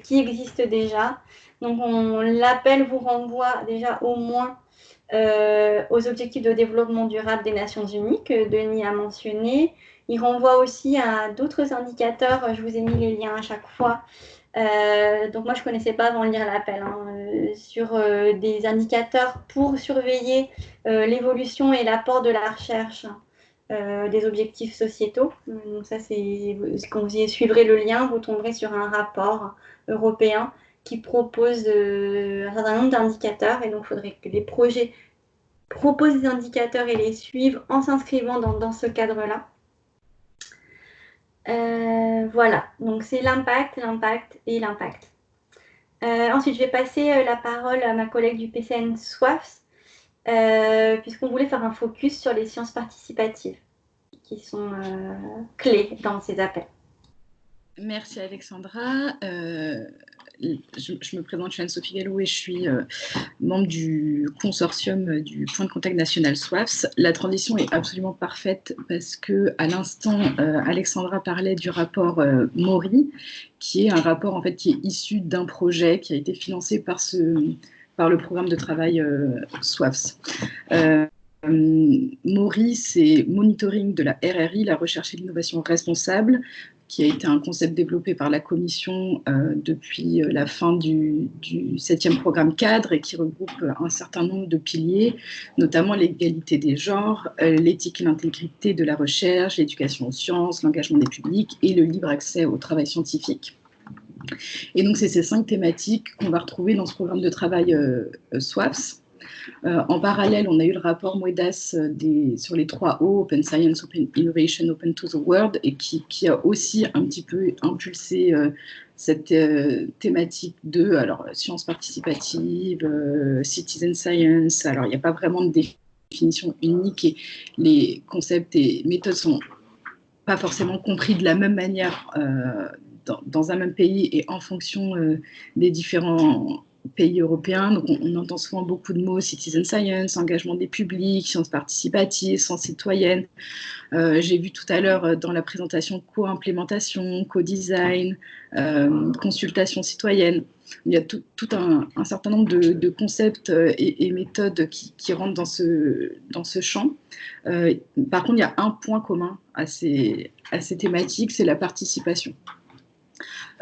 qui existent déjà. Donc l'appel vous renvoie déjà au moins aux objectifs de développement durable des Nations Unies que Denis a mentionné. Il renvoie aussi à d'autres indicateurs, je vous ai mis les liens à chaque fois. Donc moi je ne connaissais pas avant de lire l'appel, sur des indicateurs pour surveiller l'évolution et l'apport de la recherche des objectifs sociétaux. Donc ça, c'est quand vous y suivrez le lien, vous tomberez sur un rapport européen qui propose un certain nombre d'indicateurs, et donc il faudrait que les projets proposent des indicateurs et les suivent en s'inscrivant dans ce cadre-là. Voilà, donc c'est l'impact, l'impact et l'impact. Ensuite, je vais passer la parole à ma collègue du PCN SWAFS, puisqu'on voulait faire un focus sur les sciences participatives, qui sont clés dans ces appels. Merci Alexandra. Je me présente, je suis Anne-Sophie Gallo et je suis membre du consortium du point de contact national SWAFS. La transition est absolument parfaite parce que à l'instant, Alexandra parlait du rapport Maury, qui est un rapport en fait qui est issu d'un projet qui a été financé par le programme de travail SWAFS. Maury, c'est monitoring de la RRI, la recherche et l'innovation responsable, qui a été un concept développé par la Commission depuis la fin du 7e programme cadre et qui regroupe un certain nombre de piliers, notamment l'égalité des genres, l'éthique et l'intégrité de la recherche, l'éducation aux sciences, l'engagement des publics et le libre accès au travail scientifique. Et donc, c'est ces 5 thématiques qu'on va retrouver dans ce programme de travail SWAFS. En parallèle, on a eu le rapport Moedas sur les 3 O, Open Science, Open Innovation, Open to the World, et qui a aussi un petit peu impulsé cette thématique de sciences participatives, citizen science. Alors, il n'y a pas vraiment de définition unique et les concepts et méthodes sont pas forcément compris de la même manière dans un même pays et en fonction des différents pays européens. Donc on entend souvent beaucoup de mots: citizen science, engagement des publics, sciences participatives, sciences citoyennes. J'ai vu tout à l'heure dans la présentation co-implémentation, co-design, consultation citoyenne. Il y a tout un certain nombre de concepts et méthodes qui rentrent dans ce champ. Par contre, il y a un point commun à ces thématiques, c'est la participation.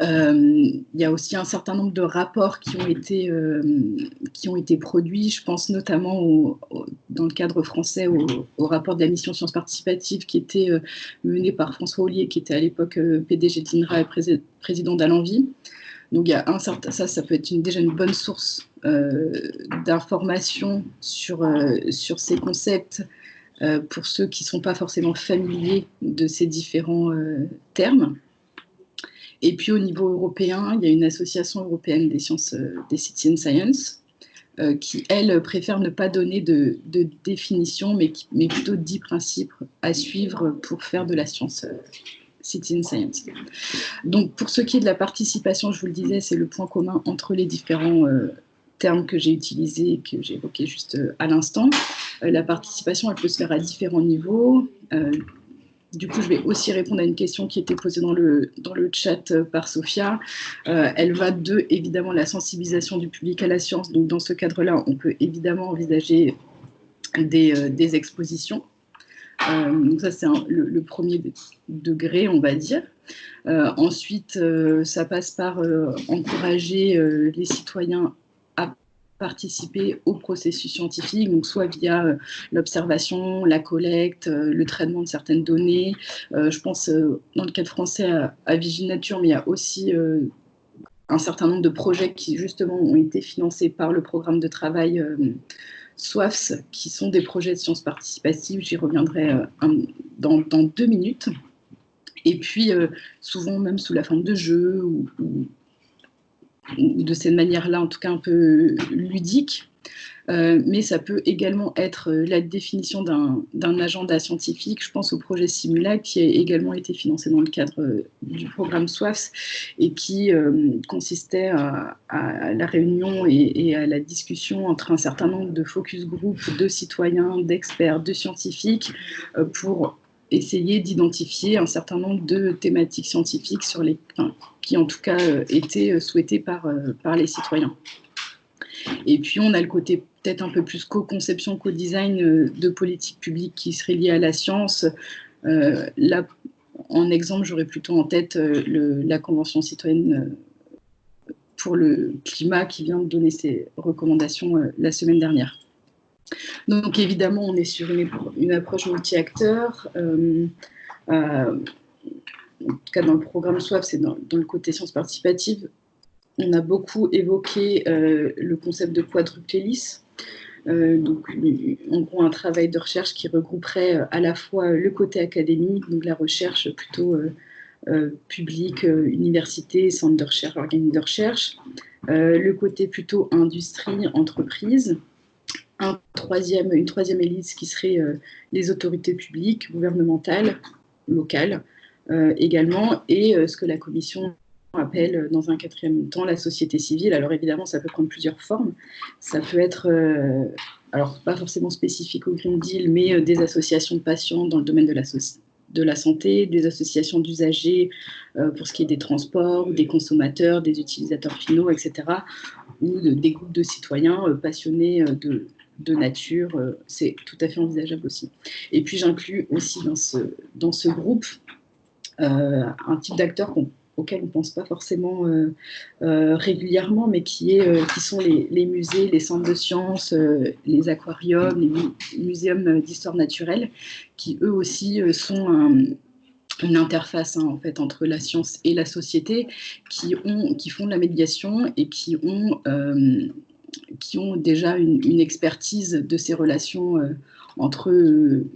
Il y a aussi un certain nombre de rapports qui ont été produits. Je pense notamment dans le cadre français au rapport de la mission Sciences Participatives qui était mené par François Ollier, qui était à l'époque PDG d'INRA et président d'Alenvie. Donc il y a ça peut être déjà une bonne source d'information sur ces concepts pour ceux qui ne sont pas forcément familiers de ces différents termes. Et puis au niveau européen, il y a une association européenne des sciences des citizen science qui, elle, préfère ne pas donner de définition, mais plutôt 10 principes à suivre pour faire de la science citizen science. Donc pour ce qui est de la participation, je vous le disais, c'est le point commun entre les différents termes que j'ai utilisés et que j'ai évoqués juste à l'instant. La participation, elle peut se faire à différents niveaux. Du coup, je vais aussi répondre à une question qui était posée dans le chat par Sophia. Elle va de, évidemment, la sensibilisation du public à la science. Donc, dans ce cadre-là, on peut évidemment envisager des expositions. Donc ça, c'est le premier degré, on va dire. Ensuite, ça passe par encourager les citoyens à participer au processus scientifique, donc soit via l'observation, la collecte, le traitement de certaines données. Je pense, dans le cadre français, à Viginature, mais il y a aussi un certain nombre de projets qui, justement, ont été financés par le programme de travail SWAFS, qui sont des projets de sciences participatives. J'y reviendrai dans 2 minutes. Et puis, souvent même sous la forme de jeux ou de cette manière-là, en tout cas un peu ludique. Mais ça peut également être la définition d'un agenda scientifique. Je pense au projet Simulac qui a également été financé dans le cadre du programme SWAFS et qui consistait à la réunion et à la discussion entre un certain nombre de focus group, de citoyens, d'experts, de scientifiques pour essayer d'identifier un certain nombre de thématiques scientifiques qui en tout cas étaient souhaitées par les citoyens. Et puis on a le côté peut-être un peu plus co-conception, co-design de politique publique qui serait lié à la science. Là, en exemple, j'aurais plutôt en tête la Convention citoyenne pour le climat qui vient de donner ses recommandations la semaine dernière. Donc évidemment, on est sur une approche multi-acteurs. En tout cas, dans le programme SWAP, c'est dans le côté sciences participatives. On a beaucoup évoqué le concept de quadruple hélice. Donc, en gros, un travail de recherche qui regrouperait à la fois le côté académique, donc la recherche plutôt publique, université, centre de recherche, organisme de recherche, le côté plutôt industrie, entreprise, une troisième hélice qui serait les autorités publiques, gouvernementales, locales également, et ce que la Commission appelle dans un quatrième temps la société civile. Alors évidemment, ça peut prendre plusieurs formes. Ça peut être, alors pas forcément spécifique au Green Deal, mais des associations de patients dans le domaine de la santé, des associations d'usagers pour ce qui est des transports, ou des consommateurs, des utilisateurs finaux, etc. Ou des groupes de citoyens passionnés de nature. C'est tout à fait envisageable aussi. Et puis j'inclus aussi dans ce groupe un type d'acteurs auxquels on ne pense pas forcément régulièrement, mais qui sont les musées, les centres de sciences, les aquariums, les muséums d'histoire naturelle, qui eux aussi sont une interface en fait, entre la science et la société, qui font de la médiation et qui ont déjà une expertise de ces relations entre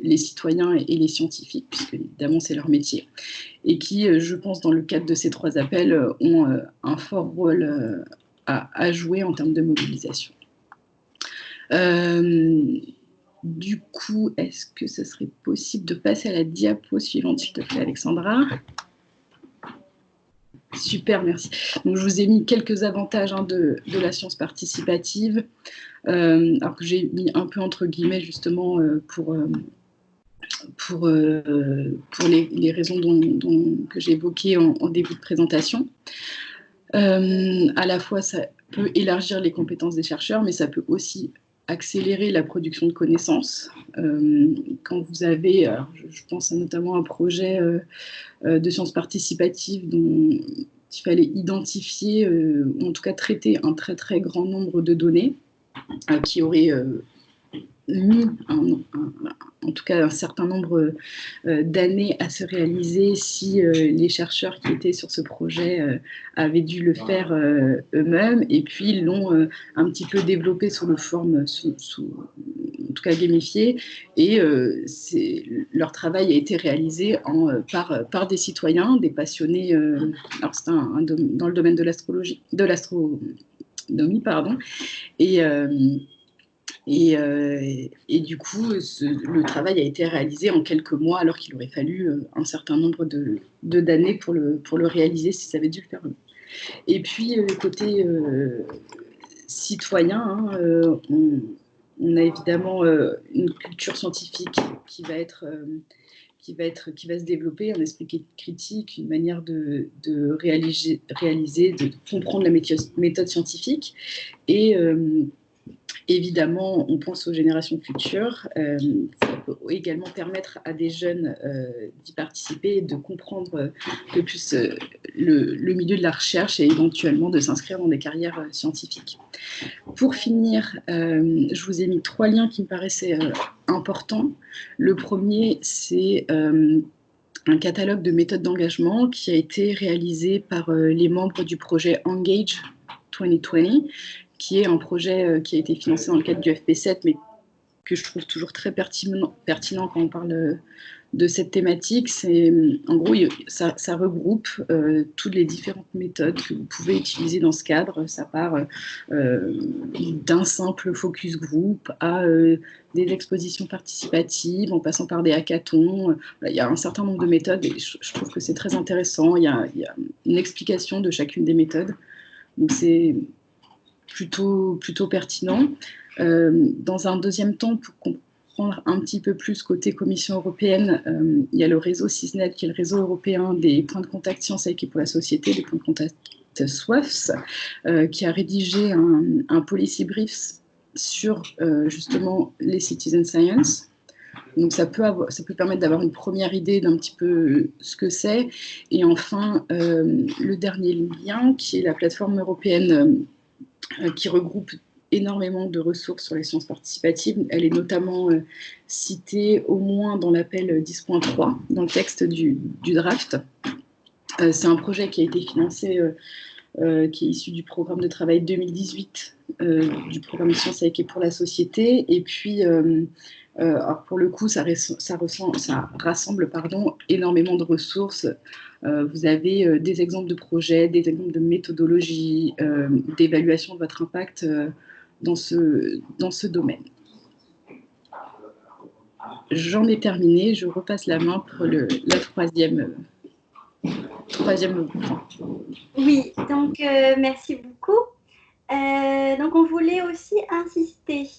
les citoyens et les scientifiques, puisque évidemment c'est leur métier, et qui, je pense, dans le cadre de ces 3 appels, ont un fort rôle à jouer en termes de mobilisation. Du coup, est-ce que ce serait possible de passer à la diapo suivante, s'il te plaît, Alexandra? Super, merci. Donc, je vous ai mis quelques avantages de la science participative, alors que j'ai mis un peu entre guillemets justement pour les raisons que j'ai évoquées en début de présentation. À la fois, ça peut élargir les compétences des chercheurs, mais ça peut aussi accélérer la production de connaissances. Quand vous avez, alors je pense notamment à un projet de sciences participatives dont il fallait identifier, ou en tout cas traiter un très très grand nombre de données qui auraient mis en tout cas un certain nombre d'années à se réaliser si les chercheurs qui étaient sur ce projet avaient dû le faire eux-mêmes, et puis ils l'ont un petit peu développé sous le forme, en tout cas gamifié, et leur travail a été réalisé par des citoyens, des passionnés, alors c'est dans le domaine de l'astronomie, pardon, et du coup, le travail a été réalisé en quelques mois, alors qu'il aurait fallu un certain nombre d'années pour le réaliser si ça avait dû le faire. Et puis, côté citoyen, on a évidemment une culture scientifique qui va se développer, un esprit critique, une manière de réaliser, de comprendre la méthode scientifique. Et évidemment, on pense aux générations futures. Ça peut également permettre à des jeunes d'y participer et de comprendre de plus le milieu de la recherche et éventuellement de s'inscrire dans des carrières scientifiques. Pour finir, je vous ai mis 3 liens qui me paraissaient importants. Le premier, c'est un catalogue de méthodes d'engagement qui a été réalisé par les membres du projet Engage 2020, qui est un projet qui a été financé dans le cadre du FP7, mais que je trouve toujours très pertinent quand on parle de cette thématique. En gros, ça regroupe toutes les différentes méthodes que vous pouvez utiliser dans ce cadre. Ça part d'un simple focus group à des expositions participatives, en passant par des hackathons. Il y a un certain nombre de méthodes et je trouve que c'est très intéressant. Il y a une explication de chacune des méthodes. Donc c'est plutôt pertinent. Dans un deuxième temps, pour comprendre un petit peu plus côté Commission européenne, il y a le réseau CISNET, qui est le réseau européen des points de contact sciences et pour la société, des points de contact SWAFS, qui a rédigé un policy brief sur justement les citizen science. Donc ça peut permettre d'avoir une première idée d'un petit peu ce que c'est. Et enfin, le dernier lien, qui est la plateforme européenne qui regroupe énormément de ressources sur les sciences participatives. Elle est notamment citée au moins dans l'appel 10.3, dans le texte du draft. C'est un projet qui a été financé, qui est issu du programme de travail 2018, du programme de sciences avec et pour la société. Et puis, alors pour le coup, ça rassemble énormément de ressources. Vous avez des exemples de projets, des exemples de méthodologies, d'évaluation de votre impact dans ce domaine. J'en ai terminé, je repasse la main pour la troisième point. Oui, donc merci beaucoup. Donc on voulait aussi insister,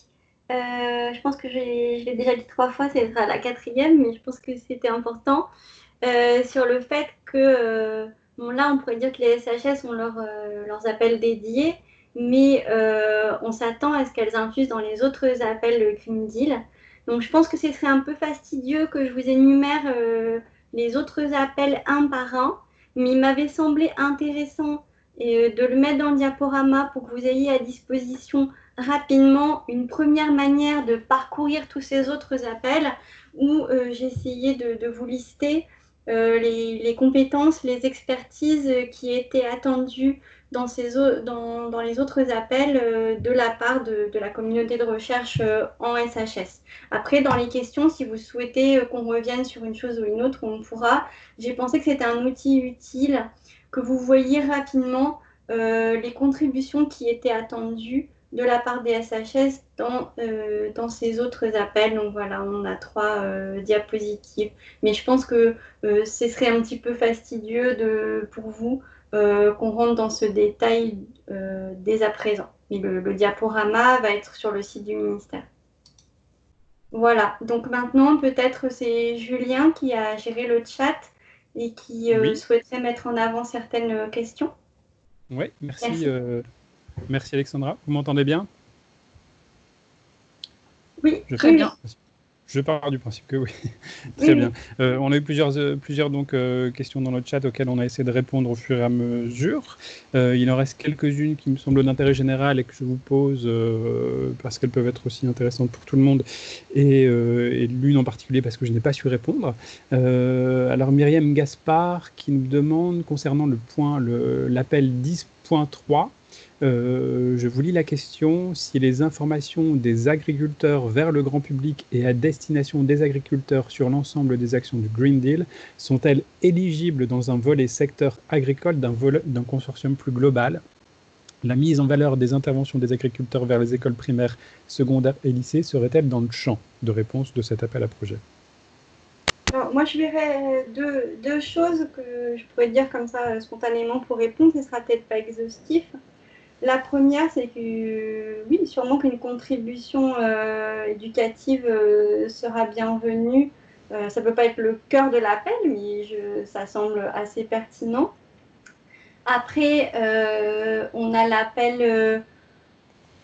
je pense que je l'ai déjà dit 3 fois, c'est la 4e, mais je pense que c'était important, sur le fait que, bon là on pourrait dire que les SHS ont leurs appels dédiés, mais on s'attend à ce qu'elles infusent dans les autres appels Green Deal. Donc je pense que ce serait un peu fastidieux que je vous énumère les autres appels un par un, mais il m'avait semblé intéressant de le mettre dans le diaporama pour que vous ayez à disposition rapidement une première manière de parcourir tous ces autres appels où j'ai essayé de vous lister les compétences, les expertises qui étaient attendues dans les autres appels de la part de la communauté de recherche en SHS. Après, dans les questions, si vous souhaitez qu'on revienne sur une chose ou une autre, on pourra. J'ai pensé que c'était un outil utile, que vous voyiez rapidement les contributions qui étaient attendues de la part des SHS dans ces autres appels. Donc voilà, on a 3 diapositives. Mais je pense que ce serait un petit peu fastidieux pour vous qu'on rentre dans ce détail dès à présent. Et le diaporama va être sur le site du ministère. Voilà, donc maintenant peut-être c'est Julien qui a géré le chat et qui souhaiterait mettre en avant certaines questions. Oui, merci. Merci Alexandra. Vous m'entendez bien? Oui, très bien. Je pars du principe que oui. Très bien. On a eu plusieurs donc, questions dans le chat auxquelles on a essayé de répondre au fur et à mesure. Il en reste quelques-unes qui me semblent d'intérêt général et que je vous pose parce qu'elles peuvent être aussi intéressantes pour tout le monde et l'une en particulier parce que je n'ai pas su répondre. Alors Myriam Gaspard qui nous demande concernant l'appel 10.3. Je vous lis la question. Si les informations des agriculteurs vers le grand public et à destination des agriculteurs sur l'ensemble des actions du Green Deal sont-elles éligibles dans un volet secteur agricole d'un consortium plus global? La mise en valeur des interventions des agriculteurs vers les écoles primaires, secondaires et lycées serait-elle dans le champ de réponse de cet appel à projet? Alors, moi, je verrais deux choses que je pourrais dire comme ça spontanément pour répondre. Ce ne sera peut-être pas exhaustif. La première, c'est que oui, sûrement qu'une contribution éducative sera bienvenue. Ça ne peut pas être le cœur de l'appel, mais ça semble assez pertinent. Après, on a l'appel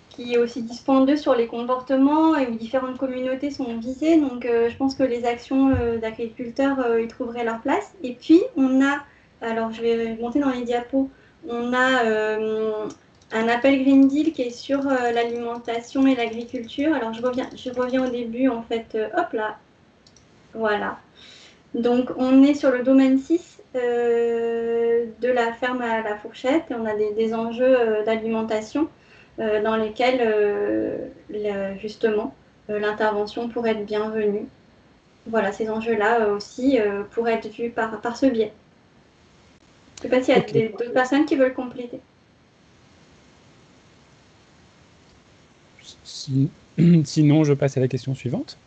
qui est aussi 10.2 sur les comportements et où différentes communautés sont visées. Donc, je pense que les actions d'agriculteurs y trouveraient leur place. Et puis, on a, alors je vais monter dans les diapos, on a un appel Green Deal qui est sur l'alimentation et l'agriculture. Alors, je reviens au début, en fait. Hop là. Voilà. Donc, on est sur le domaine 6 de la ferme à la fourchette. Et on a des enjeux d'alimentation dans lesquels, justement, l'intervention pourrait être bienvenue. Voilà, ces enjeux-là aussi pourraient être vus par ce biais. Je ne sais pas s'il y a d'autres personnes qui veulent compléter. Sinon, je passe à la question suivante.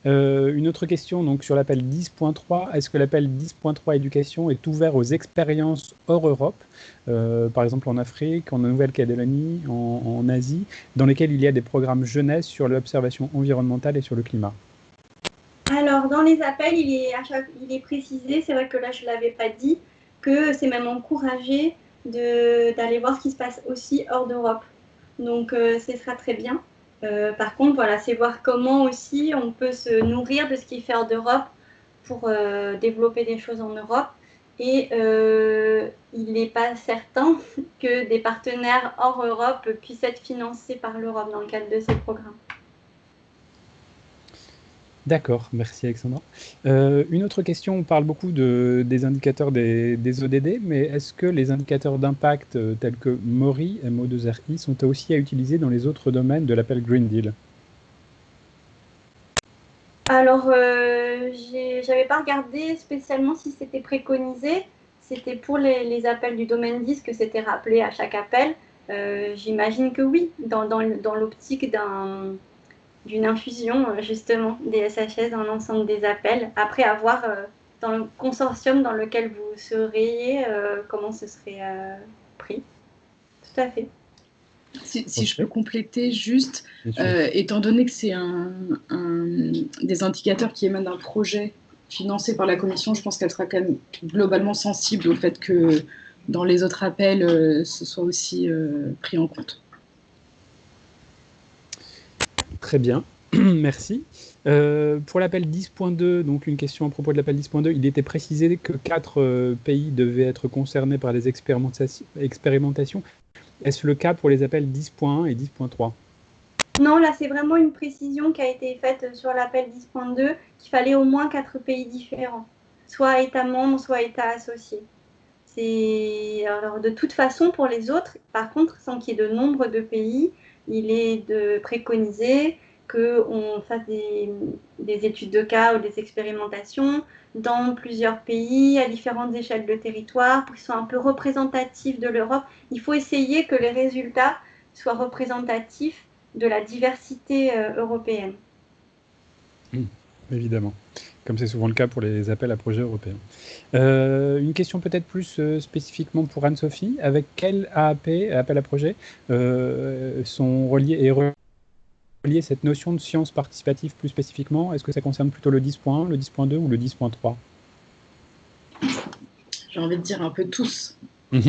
Une autre question donc, sur l'appel 10.3. Est-ce que l'appel 10.3 éducation est ouvert aux expériences hors Europe, par exemple en Afrique, en Nouvelle-Calédonie, en Asie, dans lesquelles il y a des programmes jeunesse sur l'observation environnementale et sur le climat? Alors, dans les appels, il est précisé, c'est vrai que là, je ne l'avais pas dit, que c'est même encouragé d'aller voir ce qui se passe aussi hors d'Europe. Donc, ce sera très bien. Par contre, voilà, c'est voir comment aussi on peut se nourrir de ce qui est fait hors d'Europe pour développer des choses en Europe. Et il n'est pas certain que des partenaires hors Europe puissent être financés par l'Europe dans le cadre de ces programmes. D'accord, merci Alexandra. Une autre question, on parle beaucoup des indicateurs des ODD, mais est-ce que les indicateurs d'impact tels que MORI, MO2RI, sont aussi à utiliser dans les autres domaines de l'appel Green Deal? Alors, j'avais pas regardé spécialement si c'était préconisé. C'était pour les appels du domaine 10 que c'était rappelé à chaque appel. J'imagine que oui, dans l'optique d'une infusion justement des SHS dans l'ensemble des appels. Après, à voir dans le consortium dans lequel vous seriez, comment ce serait pris. Tout à fait. Si je peux compléter juste, étant donné que c'est des indicateurs qui émanent d'un projet financé par la Commission, je pense qu'elle sera quand même globalement sensible au fait que dans les autres appels, ce soit aussi pris en compte. Très bien, merci. Pour l'appel 10.2, donc une question à propos de l'appel 10.2, il était précisé que 4 pays devaient être concernés par les expérimentations. Est-ce le cas pour les appels 10.1 et 10.3? Non, là, c'est vraiment une précision qui a été faite sur l'appel 10.2, qu'il fallait au moins 4 pays différents, soit États membres, soit États associés. Alors, de toute façon, pour les autres, par contre, sans qu'il y ait de nombre de pays, il est de préconiser qu'on fasse des études de cas ou des expérimentations dans plusieurs pays, à différentes échelles de territoire, pour qu'ils soient un peu représentatifs de l'Europe. Il faut essayer que les résultats soit représentatif de la diversité européenne. Évidemment, comme c'est souvent le cas pour les appels à projets européens. Une question peut-être plus spécifiquement pour Anne-Sophie. Avec quel appel à projet sont reliées cette notion de science participative plus spécifiquement? Est-ce que ça concerne plutôt le 10.1, le 10.2 ou le 10.3? J'ai envie de dire un peu tous. Non,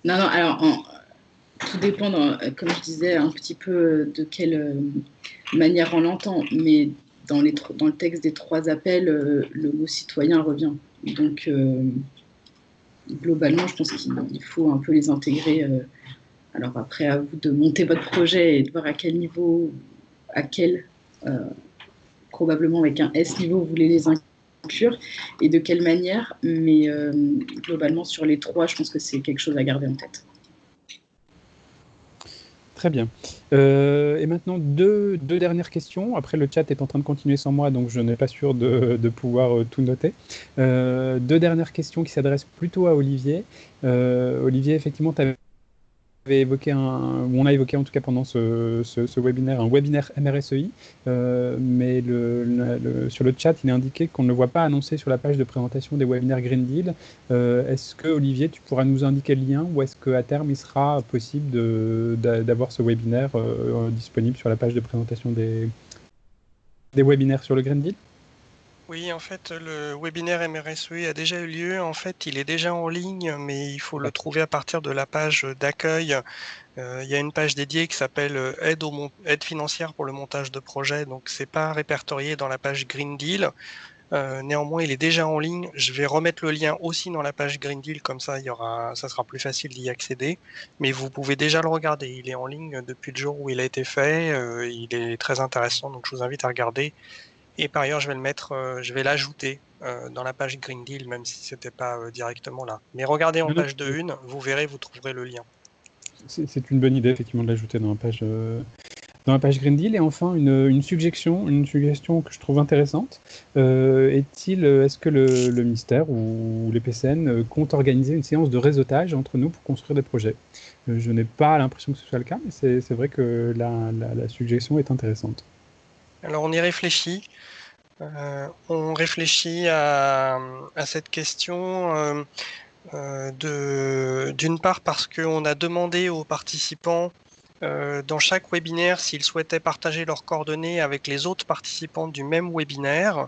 alors tout dépend, comme je disais, un petit peu de quelle manière on l'entend, mais dans le texte des 3 appels, le mot citoyen revient. Donc, globalement, je pense qu'il faut un peu les intégrer. Alors après, à vous de monter votre projet et de voir à quel niveau, probablement avec un S niveau, vous voulez les inclure et de quelle manière. Mais globalement, sur les 3, je pense que c'est quelque chose à garder en tête. Très bien. Et maintenant, deux dernières questions. Après, le chat est en train de continuer sans moi, donc je n'ai pas sûr de pouvoir tout noter. 2 dernières questions qui s'adressent plutôt à Olivier. Olivier, effectivement, tu avais évoqué on a évoqué en tout cas pendant ce webinaire, un webinaire MRSEI, mais sur le chat, il est indiqué qu'on ne le voit pas annoncé sur la page de présentation des webinaires Green Deal. Est-ce que, Olivier, tu pourras nous indiquer le lien, ou est-ce qu'à terme, il sera possible d'avoir ce webinaire disponible sur la page de présentation des webinaires sur le Green Deal? Oui, en fait, le webinaire MRSEI a déjà eu lieu. En fait, il est déjà en ligne, mais il faut le trouver à partir de la page d'accueil. Il y a une page dédiée qui s'appelle aide financière pour le montage de projet. Donc, c'est pas répertorié dans la page Green Deal. Néanmoins, il est déjà en ligne. Je vais remettre le lien aussi dans la page Green Deal, comme ça, ça sera plus facile d'y accéder. Mais vous pouvez déjà le regarder. Il est en ligne depuis le jour où il a été fait. Il est très intéressant, donc je vous invite à regarder. Et par ailleurs, je vais l'ajouter dans la page Green Deal, même si c'était pas directement là. Mais regardez en page 2.1, vous verrez, vous trouverez le lien. C'est une bonne idée, effectivement, de l'ajouter dans la page Green Deal. Et enfin, une suggestion que je trouve intéressante. Est-ce que le ministère ou les PCN comptent organiser une séance de réseautage entre nous pour construire des projets? Je n'ai pas l'impression que ce soit le cas, mais c'est vrai que la suggestion est intéressante. Alors, on y réfléchit. On réfléchit à cette question d'une part parce qu'on a demandé aux participants dans chaque webinaire s'ils souhaitaient partager leurs coordonnées avec les autres participants du même webinaire.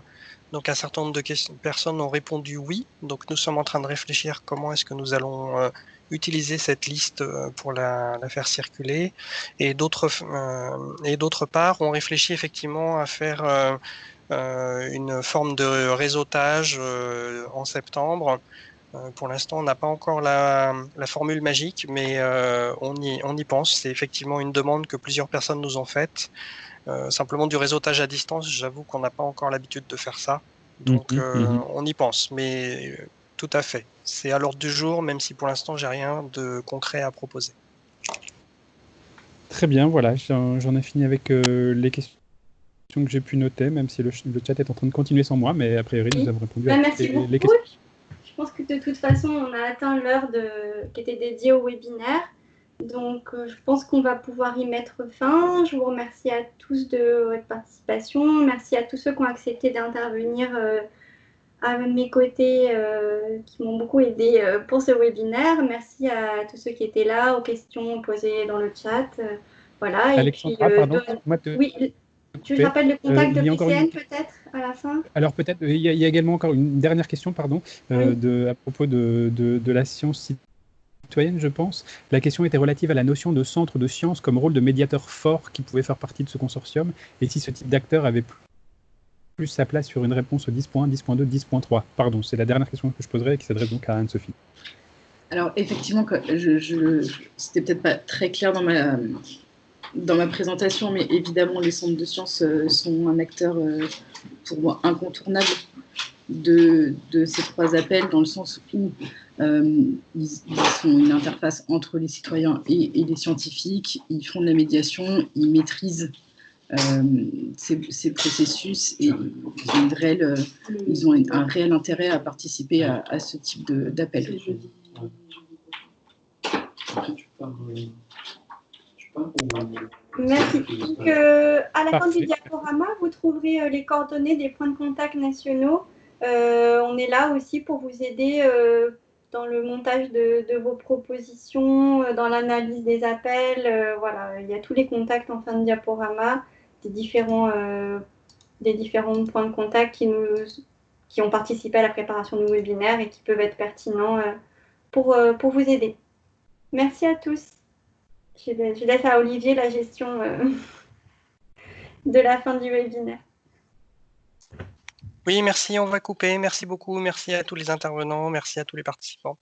Donc un certain nombre de personnes ont répondu oui. Donc nous sommes en train de réfléchir comment est-ce que nous allons utiliser cette liste pour la faire circuler. Et d'autre part, on réfléchit effectivement à faire une forme de réseautage en septembre. Pour l'instant, on n'a pas encore la formule magique, mais on y pense. C'est effectivement une demande que plusieurs personnes nous ont faite. Simplement du réseautage à distance, j'avoue qu'on n'a pas encore l'habitude de faire ça. Donc on y pense, mais tout à fait. C'est à l'ordre du jour, même si pour l'instant, j'ai rien de concret à proposer. Très bien, voilà, j'en ai fini avec les questions que j'ai pu noter, même si le chat est en train de continuer sans moi, mais a priori, nous avons répondu à merci beaucoup. Les questions. Je pense que de toute façon, on a atteint l'heure qui était dédiée au webinaire. Donc, je pense qu'on va pouvoir y mettre fin. Je vous remercie à tous de votre participation. Merci à tous ceux qui ont accepté d'intervenir à mes côtés, qui m'ont beaucoup aidé pour ce webinaire. Merci à tous ceux qui étaient là, aux questions posées dans le chat. Voilà. Alexandra, pardon. Oui, tu rappelles le contact de PCN peut-être à la fin? Alors peut-être, il y a également encore une dernière question, pardon, à propos de la science citoyenne, je pense. La question était relative à la notion de centre de science comme rôle de médiateur fort qui pouvait faire partie de ce consortium, et si ce type d'acteur avait plus sa place sur une réponse au 10.1, 10.2, 10.3. Pardon, c'est la dernière question que je poserai et qui s'adresse donc à Anne-Sophie. Alors effectivement, c'était peut-être pas très clair dans ma présentation, mais évidemment, les centres de sciences sont un acteur, pour moi, incontournable de ces 3 appels, dans le sens où ils sont une interface entre les citoyens et les scientifiques, ils font de la médiation, ils maîtrisent ces processus et ils ont un réel intérêt à participer à ce type d'appel. Merci. Donc, à la fin du diaporama, vous trouverez les coordonnées des points de contact nationaux. On est là aussi pour vous aider dans le montage de vos propositions, dans l'analyse des appels. Voilà, il y a tous les contacts en fin de diaporama, des différents points de contact qui ont participé à la préparation du webinaire et qui peuvent être pertinents pour vous aider. Merci à tous. Je laisse à Olivier la gestion de la fin du webinaire. Oui, merci, on va couper. Merci beaucoup. Merci à tous les intervenants. Merci à tous les participants.